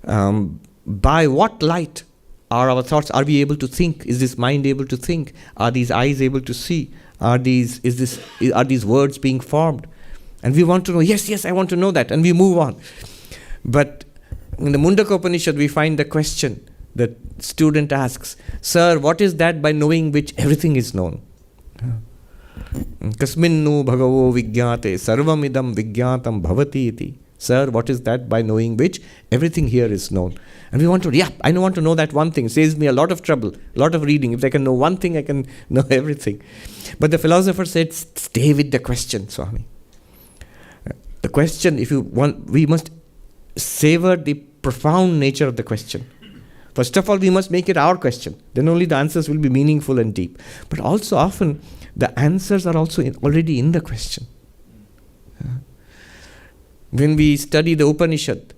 by what light are our thoughts? Are we able to think? Is this mind able to think? Are these eyes able to see? Are these words being formed? And we want to know, yes, I want to know that, and we move on. But in the Mundaka Upanishad, we find the question the student asks, Sir, what is that by knowing which everything is known? Kasminnu bhagavo vigyate sarvam idam vigyatam bhavati iti. Sir, what is that by knowing which everything here is known? And we want to, I want to know that one thing. It saves me a lot of trouble, a lot of reading. If I can know one thing, I can know everything. But the philosopher said, stay with the question, Swami. The question, if you want, we must savor the profound nature of the question. First of all, we must make it our question. Then only the answers will be meaningful and deep. But also often, the answers are also already in the question. When we study the Upanishad,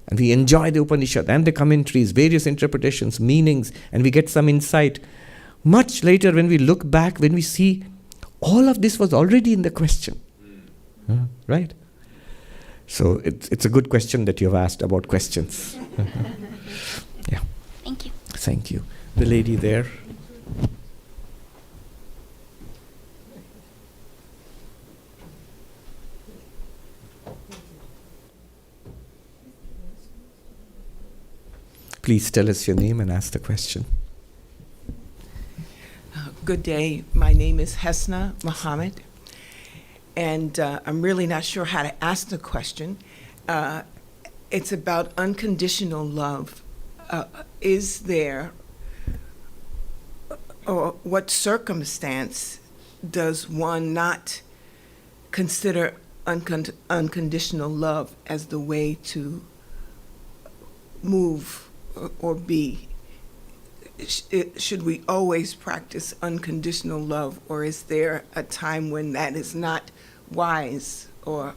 and we enjoy the Upanishad and the commentaries, various interpretations, meanings, and we get some insight, much later when we look back, when we see all of this was already in the question. Right? So it's a good question that you have asked about questions. Yeah. Thank you. Thank you. The lady there. Please tell us your name and ask the question. Good day. My name is Hesna Muhammad, and I'm really not sure how to ask the question. It's about unconditional love. Is there, or what circumstance does one not consider unconditional love as the way to move or be? Should we always practice unconditional love, or is there a time when that is not wise or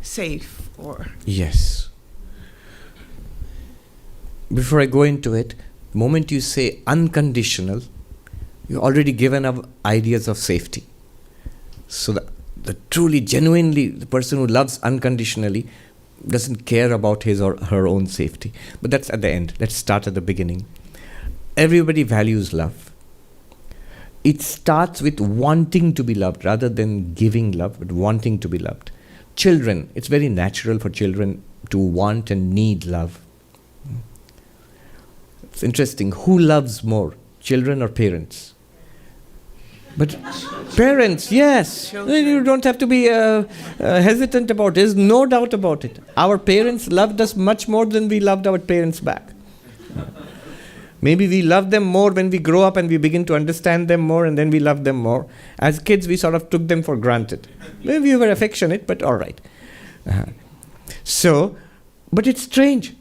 safe? Or yes. Before I go into it, the moment you say unconditional, you're already given up ideas of safety. So the truly, genuinely, the person who loves unconditionally doesn't care about his or her own safety. But that's at the end. Let's start at the beginning. Everybody values love. It starts with wanting to be loved rather than giving love, but wanting to be loved. children, it's very natural for children to want and need love. It's interesting. Who loves more, children or parents? But parents, yes. Children. You don't have to be hesitant about it. There's no doubt about it. Our parents loved us much more than we loved our parents back. Maybe we love them more when we grow up and we begin to understand them more, and then we love them more. As kids, we sort of took them for granted. Maybe we were affectionate, but all right. So, but it's strange.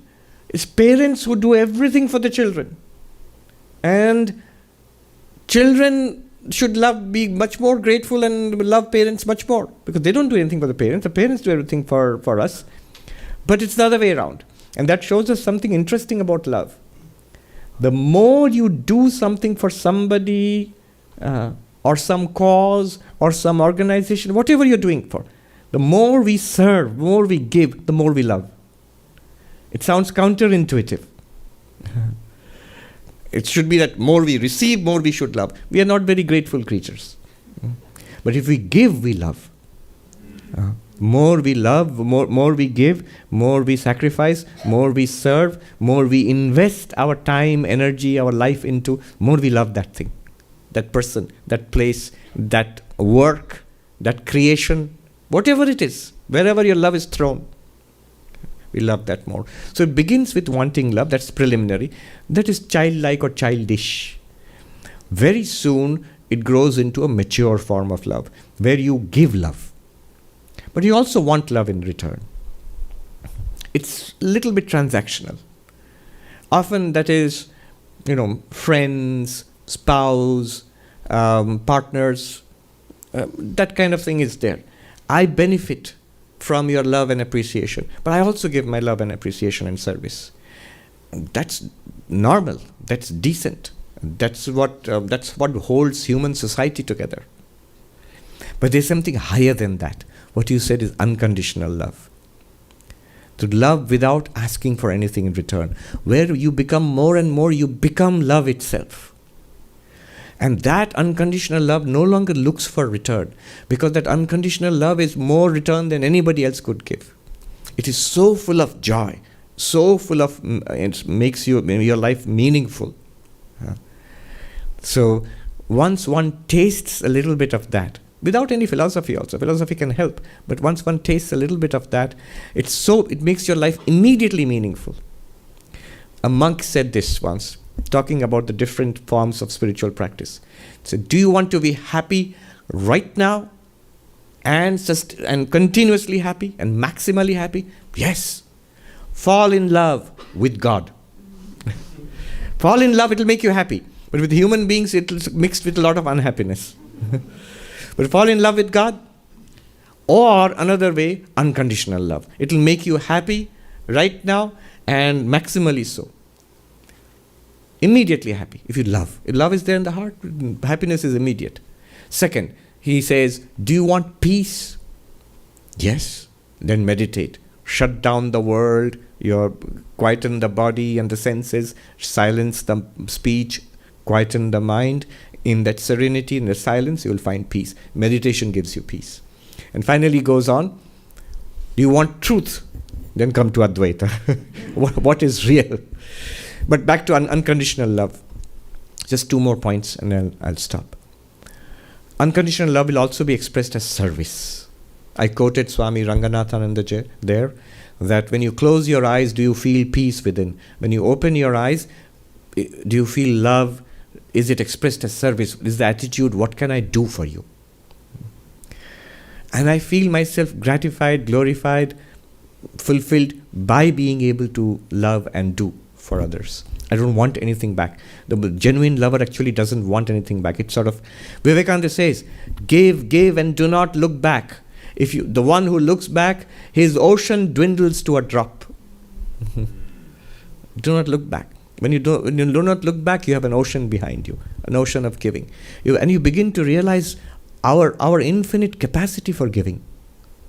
It's parents who do everything for the children. And children should be much more grateful and love parents much more, because they don't do anything for the parents. The parents do everything for us. But it's the other way around. And that shows us something interesting about love. The more you do something for somebody or some cause or some organization, whatever you're doing for, the more we serve, the more we give, the more we love. It sounds counterintuitive. It should be that more we receive, more we should love. We are not very grateful creatures. But if we give, we love. More we love, more we give, more we sacrifice, more we serve, more we invest our time, energy, our life into, more we love that thing, that person, that place, that work, that creation, whatever it is, wherever your love is thrown. We love that more. So it begins with wanting love, that's preliminary. That is childlike or childish. Very soon it grows into a mature form of love, where you give love. But you also want love in return. It's a little bit transactional. Often that is, friends, spouse, partners, that kind of thing is there. I benefit from your love and appreciation, but I also give my love and appreciation and service. That's normal. That's decent. That's what holds human society together. But there's something higher than that. What you said is unconditional love. To love without asking for anything in return. Where you become more and more, you become love itself. And that unconditional love no longer looks for return, because that unconditional love is more return than anybody else could give. It is so full of joy, so full of, it makes your life meaningful. So once one tastes a little bit of that, without any philosophy also, philosophy can help, but once one tastes a little bit of that, it makes your life immediately meaningful. A monk said this once, talking about the different forms of spiritual practice. So, do you want to be happy right now and continuously happy and maximally happy? Yes. Fall in love with God. Fall in love, it will make you happy. But with human beings, it is mixed with a lot of unhappiness. But fall in love with God. Or another way, unconditional love. It will make you happy right now and maximally so. Immediately happy, if you love. If love is there in the heart, happiness is immediate. Second, he says, do you want peace? Yes. Then meditate. Shut down the world, quieten the body and the senses, silence the speech, quieten the mind. In that serenity, in the silence, you will find peace. Meditation gives you peace. And finally he goes on, do you want truth? Then come to Advaita. What is real? But back to unconditional love. Just two more points and then I'll stop. Unconditional love will also be expressed as service. I quoted Swami Ranganathananda there, that when you close your eyes, do you feel peace within? When you open your eyes, do you feel love? Is it expressed as service? Is the attitude, what can I do for you? And I feel myself gratified, glorified, fulfilled by being able to love and do for others. I don't want anything back. The genuine lover actually doesn't want anything back. It's sort of, Vivekananda says, give and do not look back. The one who looks back, his ocean dwindles to a drop. Do not look back. When you do not look back, you have an ocean behind you, an ocean of giving. And you begin to realize our infinite capacity for giving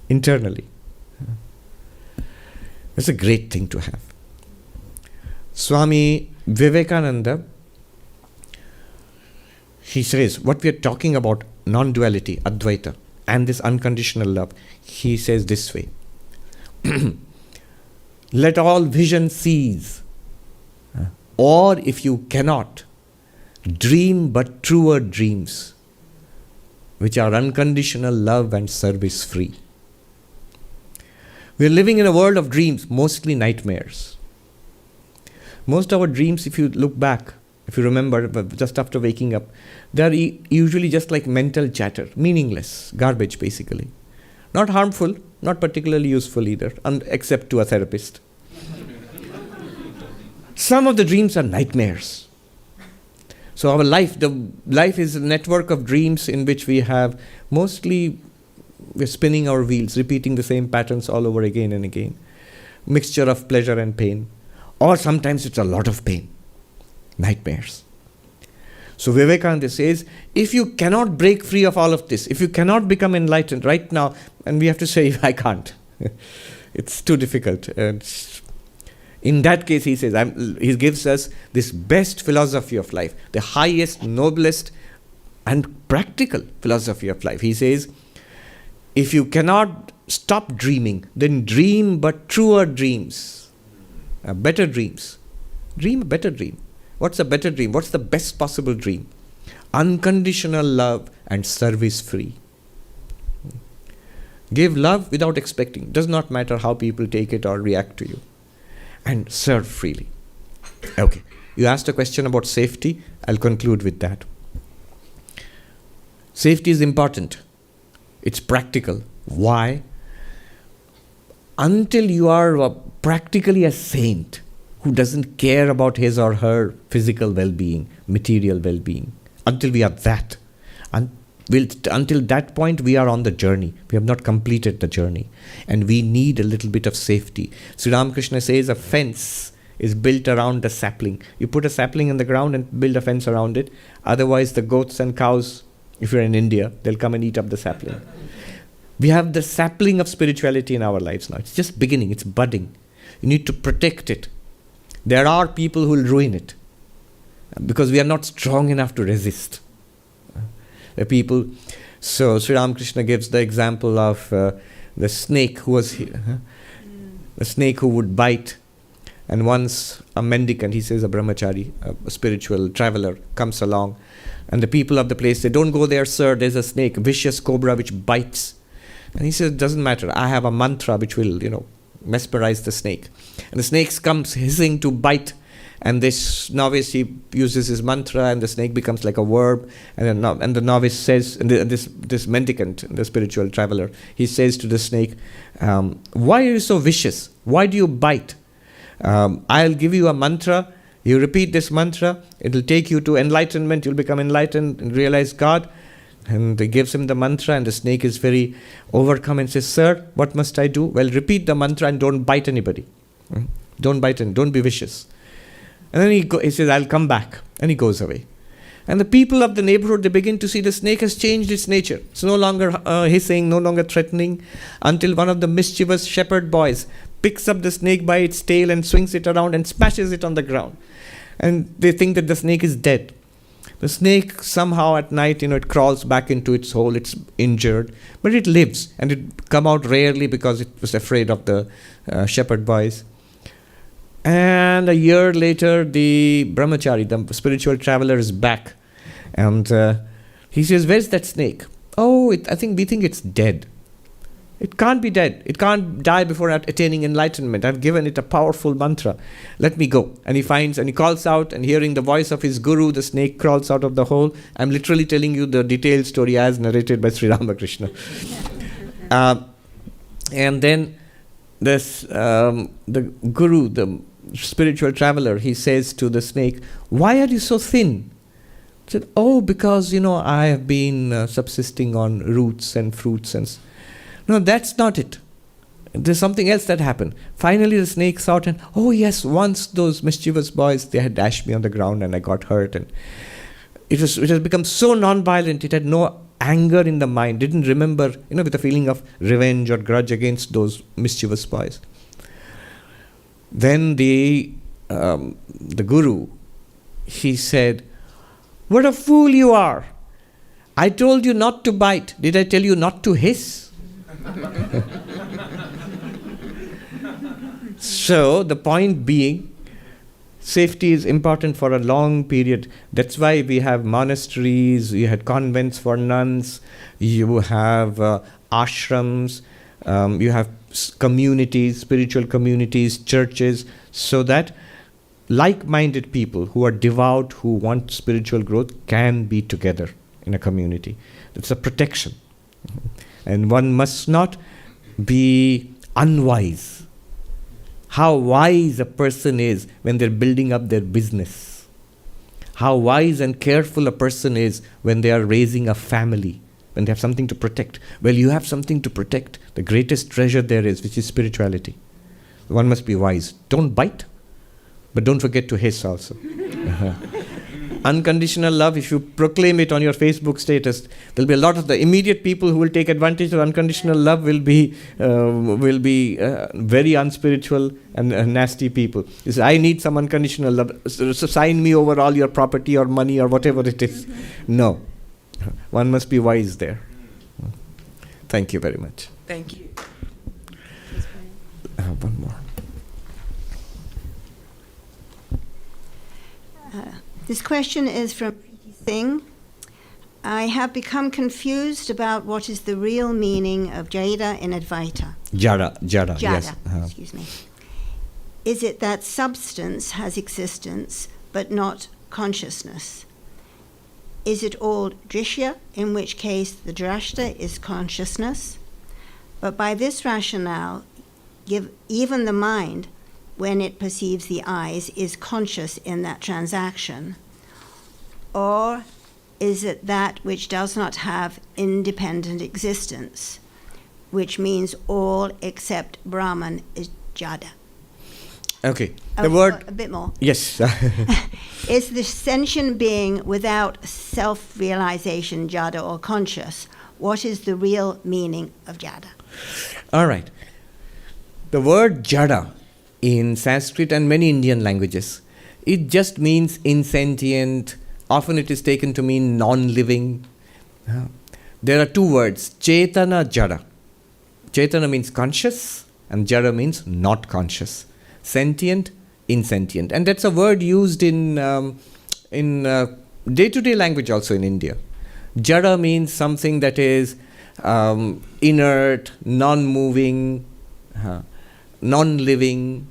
internally. It's a great thing to have. Swami Vivekananda, he says, what we are talking about, non-duality, Advaita, and this unconditional love, he says this way. Let all vision cease, or if you cannot, dream but truer dreams, which are unconditional love and service free. We are living in a world of dreams, mostly nightmares. Most of our dreams, if you look back, if you remember, just after waking up, they are usually just like mental chatter, meaningless, garbage basically. Not harmful, not particularly useful either, except to a therapist. Some of the dreams are nightmares. So our life, the life is a network of dreams in which we have mostly, we're spinning our wheels, repeating the same patterns all over again and again. Mixture of pleasure and pain. Or sometimes it's a lot of pain. Nightmares. So Vivekananda says, if you cannot break free of all of this, if you cannot become enlightened right now, and we have to say, I can't. It's too difficult. In that case, he says, he gives us this best philosophy of life, the highest, noblest, and practical philosophy of life. He says, if you cannot stop dreaming, then dream but truer dreams, better dreams. Dream a better dream. What's a better dream? What's the best possible dream? Unconditional love and service free. Give love without expecting. Does not matter how people take it or react to you. And serve freely. Okay. You asked a question about safety. I'll conclude with that. Safety is important. It's practical. Why? Until you are practically a saint who doesn't care about his or her physical well-being, material well-being, until we are that, until that point we are on the journey. We have not completed the journey. And we need a little bit of safety. Sri Ramakrishna says a fence is built around the sapling. You put a sapling in the ground and build a fence around it. Otherwise the goats and cows, if you're in India, they'll come and eat up the sapling. We have the sapling of spirituality in our lives now. It's just beginning. It's budding. You need to protect it. There are people who will ruin it because we are not strong enough to resist. The people. So Sri Ramakrishna gives the example of the snake who was here. The snake who would bite. And once a mendicant, he says a brahmachari, a spiritual traveler, comes along. And the people of the place say, don't go there, sir. There's a snake, a vicious cobra which bites. And he says, it doesn't matter. I have a mantra which will, mesmerize the snake. And the snake comes hissing to bite. And this novice, he uses his mantra and the snake becomes like a verb. And the novice says, and this mendicant, the spiritual traveler, he says to the snake, why are you so vicious? Why do you bite? I'll give you a mantra. You repeat this mantra. It will take you to enlightenment. You'll become enlightened and realize God. And he gives him the mantra, and the snake is very overcome and says, sir, what must I do? Well, repeat the mantra and don't bite anybody. Don't bite and don't be vicious. And then he says, I'll come back. And he goes away. And the people of the neighborhood, they begin to see the snake has changed its nature. It's no longer hissing, no longer threatening, until one of the mischievous shepherd boys picks up the snake by its tail and swings it around and smashes it on the ground. And they think that the snake is dead. The snake somehow at night, it crawls back into its hole. It's injured, but it lives, and it come out rarely because it was afraid of the shepherd boys. And a year later, the brahmachari, the spiritual traveler, is back, and he says, "Where's that snake?" "Oh, we think it's dead." "It can't be dead. It can't die before attaining enlightenment. I've given it a powerful mantra. Let me go." And he calls out, and hearing the voice of his guru, the snake crawls out of the hole. I'm literally telling you the detailed story as narrated by Sri Ramakrishna. And then the guru, the spiritual traveler, he says to the snake, "Why are you so thin?" He said, "Oh, because, I have been subsisting on roots and fruits and..." No, that's not it. There's something else that happened. Finally, the snake thought, and oh yes, once those mischievous boys, they had dashed me on the ground and I got hurt. And it has become so non-violent. It had no anger in the mind. Didn't remember, with a feeling of revenge or grudge against those mischievous boys. Then the guru, he said, "What a fool you are! I told you not to bite. Did I tell you not to hiss? So the point being, safety is important for a long period. That's why we have monasteries, you had convents for nuns, you have ashrams, you have communities, spiritual communities, churches, so that like-minded people who are devout, who want spiritual growth, can be together in a community. It's a protection. And one must not be unwise. How wise a person is when they're building up their business. How wise and careful a person is when they are raising a family, when they have something to protect. Well, you have something to protect. The greatest treasure there is, which is spirituality. One must be wise. Don't bite, but don't forget to hiss also. Unconditional love, if you proclaim it on your Facebook status, there'll be a lot of the immediate people who will take advantage of unconditional love will be very unspiritual and nasty people. You say, I need some unconditional love, so sign me over all your property or money or whatever it is. No. One must be wise there. Thank you very much. Thank you. One more. This question is from Preeti Singh. I have become confused about what is the real meaning of Jada in Advaita. Jada, Jada, yes. excuse me. Is it that substance has existence but not consciousness? Is it all drishya, in which case the drashta is consciousness? But by this rationale, even the mind, when it perceives the eyes, is conscious in that transaction? Or is it that which does not have independent existence, which means all except Brahman is Jada? Okay. The word... A bit more. Yes. Is the sentient being without self-realization Jada or conscious? What is the real meaning of Jada? All right. The word Jada in Sanskrit and many Indian languages, it just means insentient. Often it is taken to mean non-living. There are two words, Chetana, Jada. Chetana means conscious and Jada means not conscious. Sentient, insentient. And that's a word used in day-to-day language also in India. Jada means something that is inert, non-moving, non-living.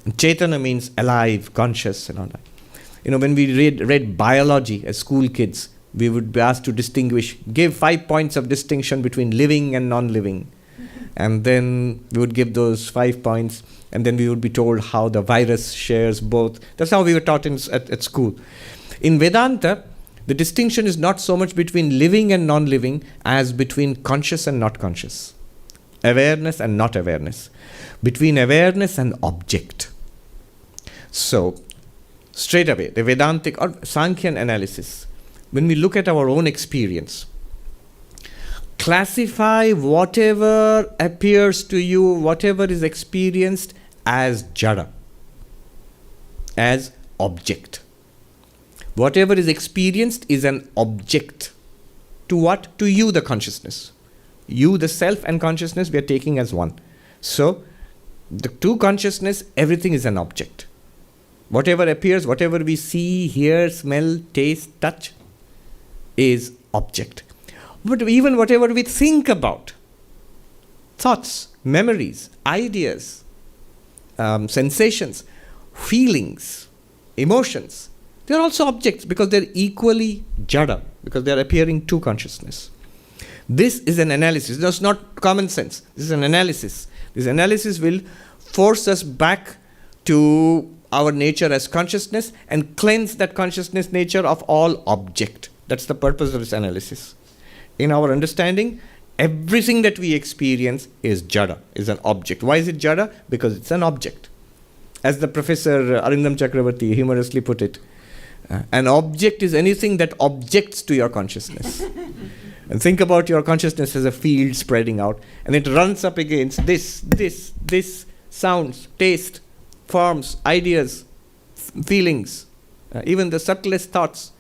Chetana means alive, conscious and all that. You know, when we read biology as school kids, we would be asked to distinguish, give 5 points of distinction between living and non-living. And then we would give those 5 points, and then we would be told how the virus shares both. That's how we were taught at school. In Vedanta, the distinction is not so much between living and non-living as between conscious and not conscious, awareness and not awareness, between awareness and object. So, straight away, the Vedantic or Sankhyan analysis, when we look at our own experience, classify whatever appears to you, whatever is experienced as Jada, as object. Whatever is experienced is an object. To what? To you, the consciousness. You, the self and consciousness, we are taking as one. So, to consciousness, everything is an object. Whatever appears, whatever we see, hear, smell, taste, touch, is object. But even whatever we think about, thoughts, memories, ideas, sensations, feelings, emotions, they're also objects because they're equally Jada, because they're appearing to consciousness. This is an analysis. That's not common sense. This is an analysis. This analysis will force us back to our nature as consciousness and cleanse that consciousness nature of all object. That's the purpose of this analysis. In our understanding, everything that we experience is Jada, is an object. Why is it Jada? Because it's an object. As the Professor Arindam Chakravarti humorously put it, an object is anything that objects to your consciousness. And think about your consciousness as a field spreading out, and it runs up against this, sounds, taste, forms, ideas, feelings, even the subtlest thoughts.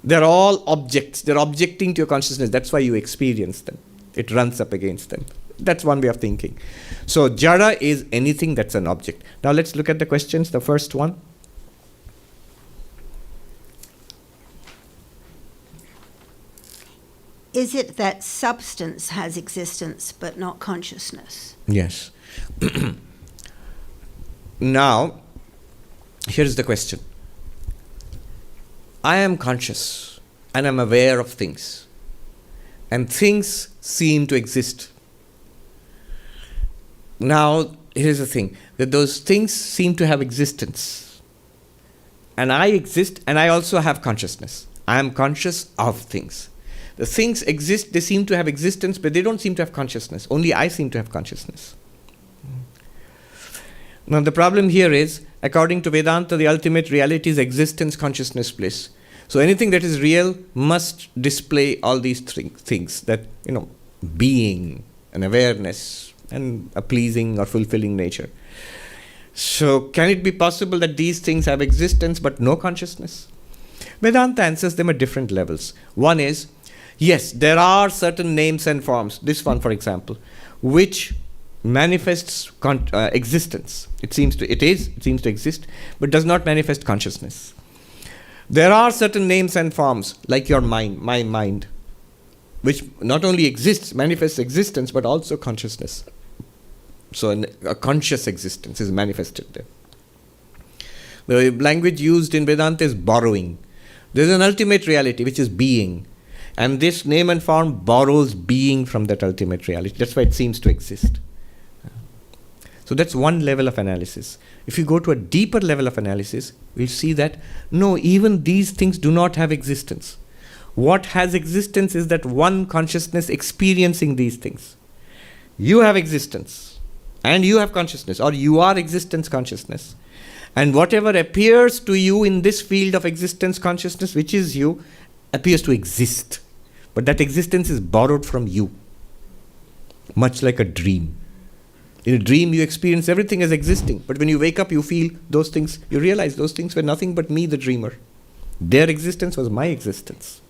They're all objects. They're objecting to your consciousness. That's why you experience them. It runs up against them. That's one way of thinking. So jada is anything that's an object. Now let's look at the questions. The first one. Is it that substance has existence but not consciousness? Yes. Now, here's the question. I am conscious and I'm aware of things. And things seem to exist. Now, here's the thing, that those things seem to have existence. And I exist, and I also have consciousness. I am conscious of things. The things exist, they seem to have existence, but they don't seem to have consciousness. Only I seem to have consciousness. Now, the problem here is, according to Vedanta, the ultimate reality is existence, consciousness, bliss. So anything that is real must display all these things, that, being and awareness and a pleasing or fulfilling nature. So can it be possible that these things have existence but no consciousness? Vedanta answers them at different levels. One is, yes, there are certain names and forms, this one for example, which manifests existence. It seems to exist, but does not manifest consciousness. There are certain names and forms, like your mind, my mind, which not only manifests existence, but also consciousness. So a conscious existence is manifested there. The language used in Vedanta is borrowing. There is an ultimate reality, which is being. And this name and form borrows being from that ultimate reality. That's why it seems to exist. So that's one level of analysis. If you go to a deeper level of analysis, we'll see that, no, even these things do not have existence. What has existence is that one consciousness experiencing these things. You have existence, and you have consciousness, or you are existence consciousness. And whatever appears to you in this field of existence consciousness, which is you, appears to exist. But that existence is borrowed from you, much like a dream. In a dream, you experience everything as existing. But when you wake up, you feel those things, you realize those things were nothing but me, the dreamer. Their existence was my existence.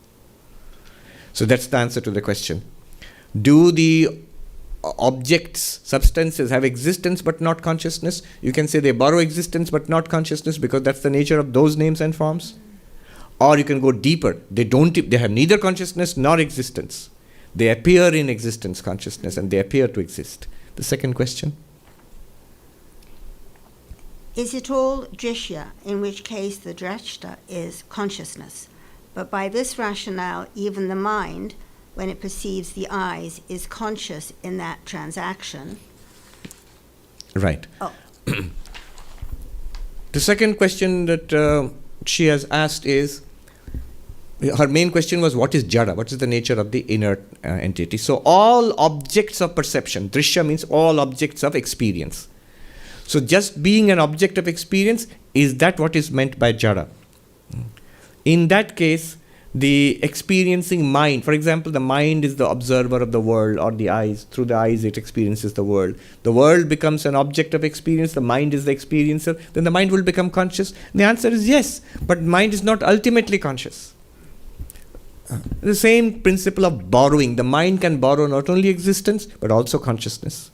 So that's the answer to the question. Do the objects, substances, have existence but not consciousness? You can say they borrow existence but not consciousness, because that's the nature of those names and forms. Or you can go deeper. They have neither consciousness nor existence. They appear in existence consciousness, and they appear to exist. The second question. Is it all drishya, in which case the drashta is consciousness? But by this rationale, even the mind, when it perceives the eyes, is conscious in that transaction. Right. Oh. The second question that she has asked is, her main question was, what is jada? What is the nature of the inert entity? So all objects of perception, drishya means all objects of experience. So just being an object of experience, is that what is meant by jada? In that case, the experiencing mind, for example, the mind is the observer of the world, or the eyes. Through the eyes it experiences the world. The world becomes an object of experience, the mind is the experiencer, then the mind will become conscious. And the answer is yes, but mind is not ultimately conscious. The same principle of borrowing. The mind can borrow not only existence, but also consciousness.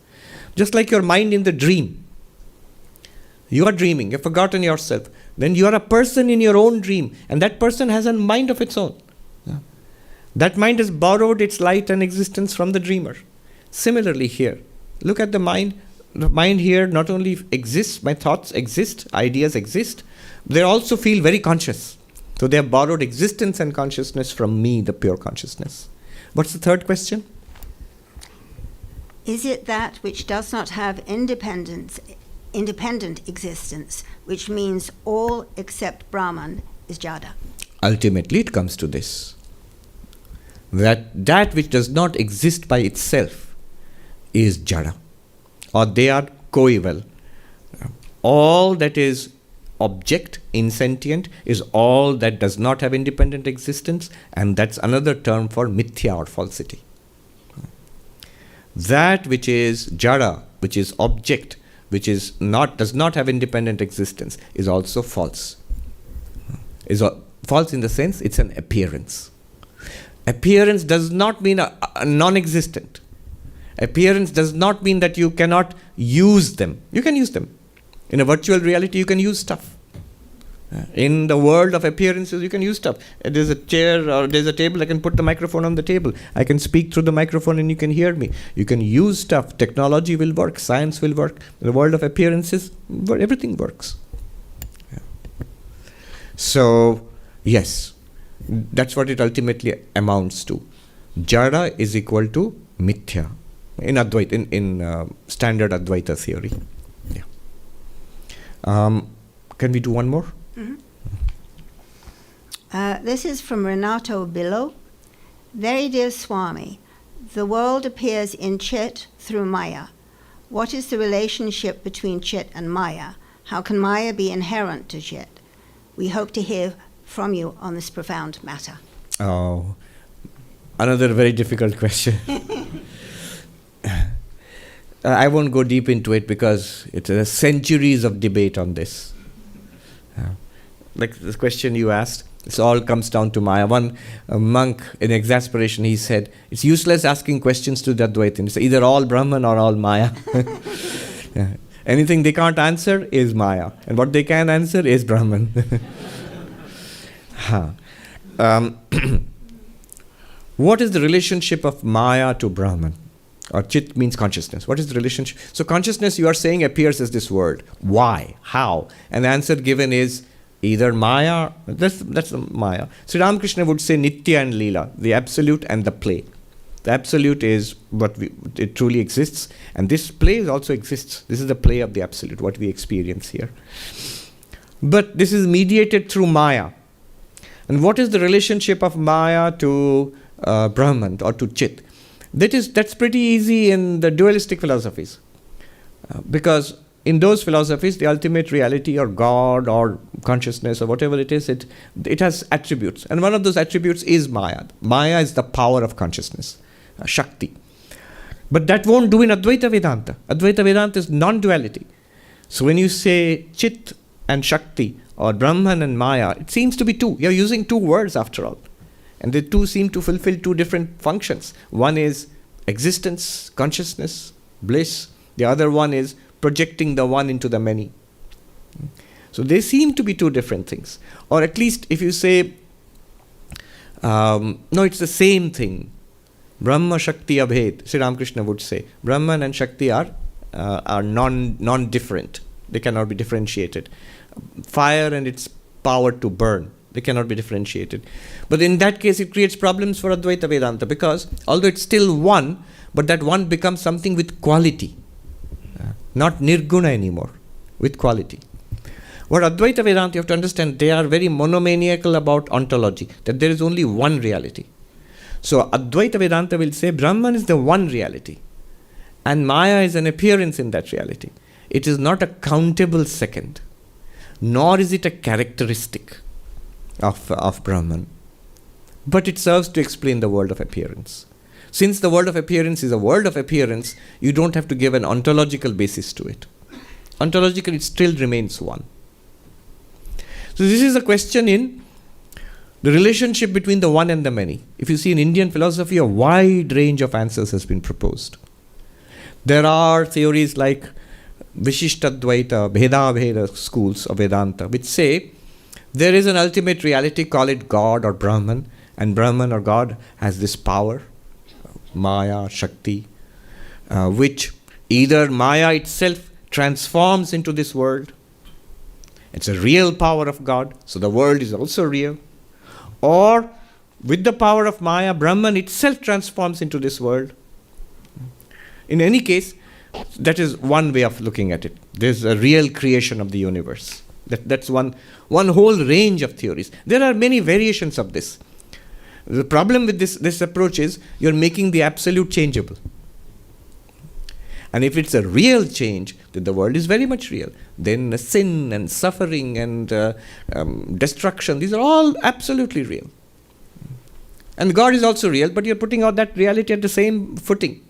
Just like your mind in the dream. You are dreaming, you've forgotten yourself. Then you are a person in your own dream, and that person has a mind of its own. That mind has borrowed its light and existence from the dreamer. Similarly here, look at the mind. The mind here not only exists, my thoughts exist, ideas exist, they also feel very conscious. So they have borrowed existence and consciousness from me, the pure consciousness. What's the third question? Is it that which does not have independent existence, which means all except Brahman is jada? Ultimately, it comes to this. That which does not exist by itself is jada, or they are coeval. All that is object, insentient, is all that does not have independent existence, and that's another term for mithya or falsity. That which is jada, which is object, which does not have independent existence, is also false. false in the sense it's an appearance. Appearance does not mean a non-existent. Appearance does not mean that you cannot use them. You can use them. In a virtual reality, you can use stuff. In the world of appearances, you can use stuff. There's a chair or there's a table, I can put the microphone on the table. I can speak through the microphone and you can hear me. You can use stuff. Technology will work. Science will work. In the world of appearances, everything works. Yeah. So, yes, that's what it ultimately amounts to. Jada is equal to mithya in Advaita, in standard Advaita theory. Yeah. Can we do one more? Mm-hmm. This is from Renato Billo. Very dear Swami, the world appears in Chit through Maya. What is the relationship between Chit and Maya? How can Maya be inherent to Chit? We hope to hear from you on this profound matter. Oh, another very difficult question. I won't go deep into it because it's centuries of debate on this. Like the question you asked, it all comes down to Maya. One monk, in exasperation, he said, it's useless asking questions to the Advaitins. It's either all Brahman or all Maya. Yeah. Anything they can't answer is Maya. And what they can answer is Brahman. What is the relationship of Maya to Brahman? Or Chit means consciousness. What is the relationship? So consciousness, you are saying, appears as this world. Why? How? And the answer given is either Maya, that's the Maya. Sri Ramakrishna would say Nitya and Leela, the absolute and the play. The absolute is what it truly exists, and this play also exists. This is the play of the absolute, what we experience here. But this is mediated through Maya. And what is the relationship of Maya to Brahman or to Chit? That's pretty easy in the dualistic philosophies. Because in those philosophies, the ultimate reality or God or consciousness or whatever it is, it has attributes. And one of those attributes is Maya. Maya is the power of consciousness, Shakti. But that won't do in Advaita Vedanta. Advaita Vedanta is non-duality. So when you say Chit and Shakti or Brahman and Maya, it seems to be two. You're using two words after all. And the two seem to fulfill two different functions. One is existence, consciousness, bliss. The other one is projecting the one into the many. So they seem to be two different things. Or at least if you say, no, it's the same thing. Brahma Shakti Abhed, Sri Ramakrishna would say. Brahman and Shakti are non-different. They cannot be differentiated. Fire and its power to burn, they cannot be differentiated. But in that case, it creates problems for Advaita Vedanta because although it's still one, but that one becomes something with quality. Not nirguna anymore, with quality. What Advaita Vedanta, you have to understand, they are very monomaniacal about ontology, that there is only one reality. So Advaita Vedanta will say Brahman is the one reality, and Maya is an appearance in that reality. It is not a countable second, nor is it a characteristic of Brahman, but it serves to explain the world of appearance. Since the world of appearance is a world of appearance, you don't have to give an ontological basis to it. Ontologically, it still remains one. So this is a question in the relationship between the one and the many. If you see in Indian philosophy, a wide range of answers has been proposed. There are theories like Vishishtadvaita, Bheda schools of Vedanta, which say there is an ultimate reality, call it God or Brahman, and Brahman or God has this power, Maya, Shakti, which either Maya itself transforms into this world. It's a real power of God, so the world is also real. Or with the power of Maya, Brahman itself transforms into this world. In any case, that is one way of looking at it. There's a real creation of the universe. That's one whole range of theories. There are many variations of this. The problem with this approach is you're making the absolute changeable. And if it's a real change, then the world is very much real. Then sin and suffering and destruction, these are all absolutely real. And God is also real, but you're putting out that reality at the same footing.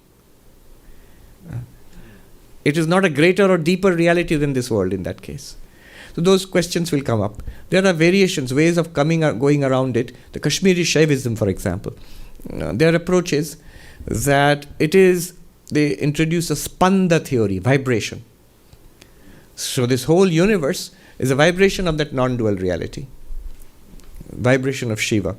It is not a greater or deeper reality than this world in that case. So those questions will come up. There are variations, ways of going around it. The Kashmiri Shaivism, for example, their approach is that they introduce a spanda theory, vibration. So this whole universe is a vibration of that non-dual reality, vibration of Shiva.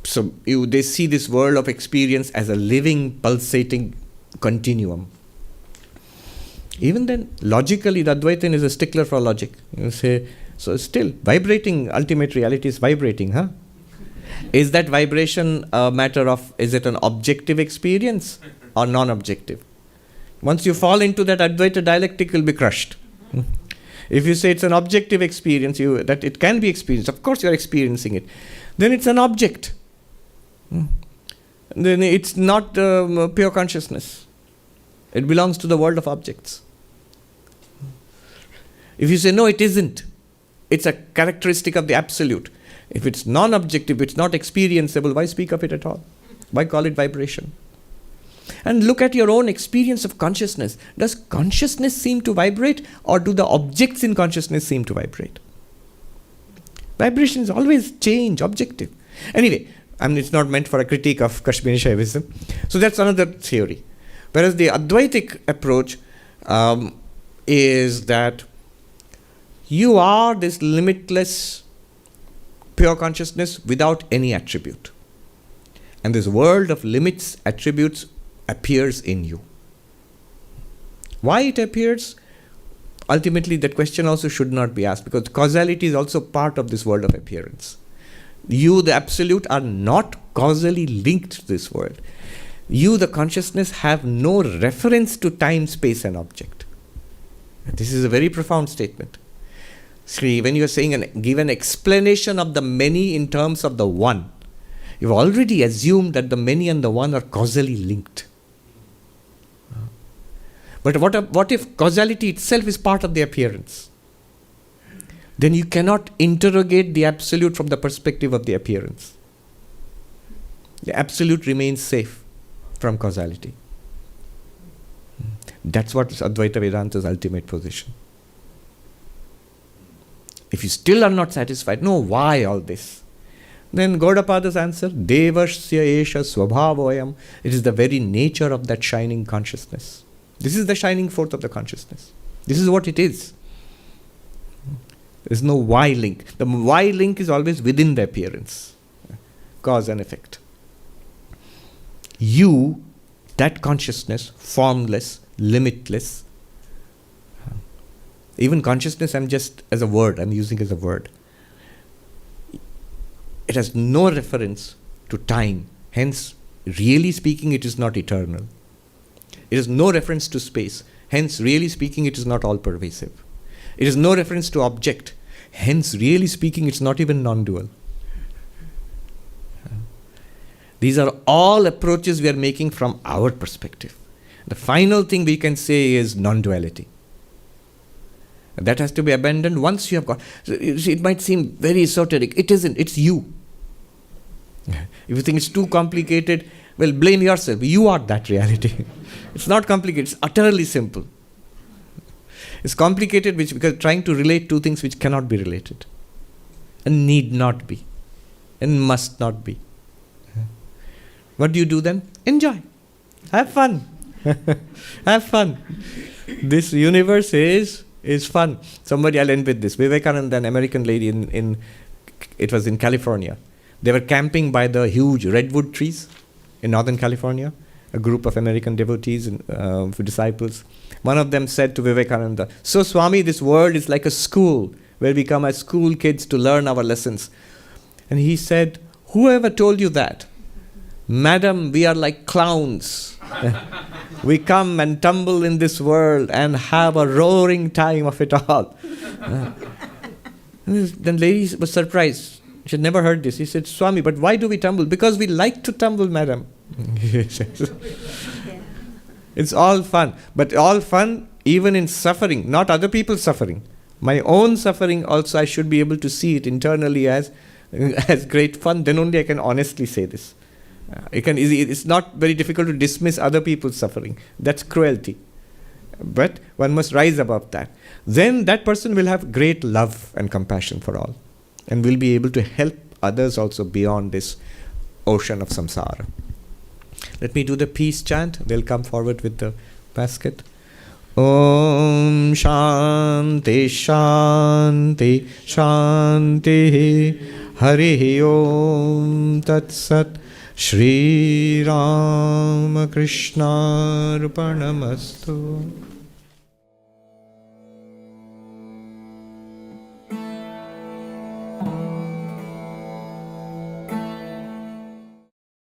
So they see this world of experience as a living, pulsating continuum. Even then, logically, the Advaitin is a stickler for logic. You say, so still, vibrating, ultimate reality is vibrating, huh? Is that vibration a matter of, is it an objective experience or non-objective? Once you fall into that Advaita dialectic, you'll be crushed. If you say it's an objective experience, that it can be experienced, of course you're experiencing it, then it's an object. Then it's not pure consciousness. It belongs to the world of objects. If you say, no, it isn't, it's a characteristic of the absolute. If it's non-objective, it's not experienceable, why speak of it at all? Why call it vibration? And look at your own experience of consciousness. Does consciousness seem to vibrate, or do the objects in consciousness seem to vibrate? Vibration is always change, objective. Anyway, it's not meant for a critique of Kashmiri Shaivism. So that's another theory. Whereas the Advaitic approach is that you are this limitless pure consciousness without any attribute. And this world of limits, attributes appears in you. Why it appears? Ultimately, that question also should not be asked, because causality is also part of this world of appearance. You, the absolute, are not causally linked to this world. You, the consciousness, have no reference to time, space, and object. This is a very profound statement. See, when you are saying give an explanation of the many in terms of the one, you've already assumed that the many and the one are causally linked. But what if causality itself is part of the appearance? Then you cannot interrogate the absolute from the perspective of the appearance. The absolute remains safe from causality. That's what is Advaita Vedanta's ultimate position. If you still are not satisfied, no, why all this? Then Gaudapada's answer, Devasya Esha Swabhavoyam. It is the very nature of that shining consciousness. This is the shining forth of the consciousness. This is what it is. There is no why link. The why link is always within the appearance. Cause and effect. You, that consciousness, formless, limitless. Even consciousness, I'm using as a word. It has no reference to time. Hence, really speaking, it is not eternal. It has no reference to space. Hence, really speaking, it is not all-pervasive. It has no reference to object. Hence, really speaking, it's not even non-dual. These are all approaches we are making from our perspective. The final thing we can say is non-duality. That has to be abandoned once you have got... It might seem very esoteric. It isn't. It's you. If you think it's too complicated, well, blame yourself. You are that reality. It's not complicated. It's utterly simple. It's complicated because trying to relate two things which cannot be related. And need not be. And must not be. What do you do then? Enjoy. Have fun. Have fun. This universe is fun. I'll end with this. Vivekananda, an American lady it was in California. They were camping by the huge redwood trees in Northern California. A group of American devotees and disciples. One of them said to Vivekananda, "So Swami, this world is like a school where we come as school kids to learn our lessons." And he said, "Whoever told you that? Madam, we are like clowns. We come and tumble in this world and have a roaring time of it all." Then lady was surprised. She had never heard this. He said, "Swami, but why do we tumble?" "Because we like to tumble, madam." It's all fun. But all fun even in suffering, not other people's suffering. My own suffering also, I should be able to see it internally as great fun. Then only I can honestly say this. It's not very difficult to dismiss other people's suffering. That's cruelty. But one must rise above that. Then that person will have great love and compassion for all, and will be able to help others also beyond this ocean of samsara. Let me do the peace chant. They'll come forward with the basket. Om Shanti Shanti Shanti Hari Om Tat Sat Shri Rama Krishna Arpanamastu.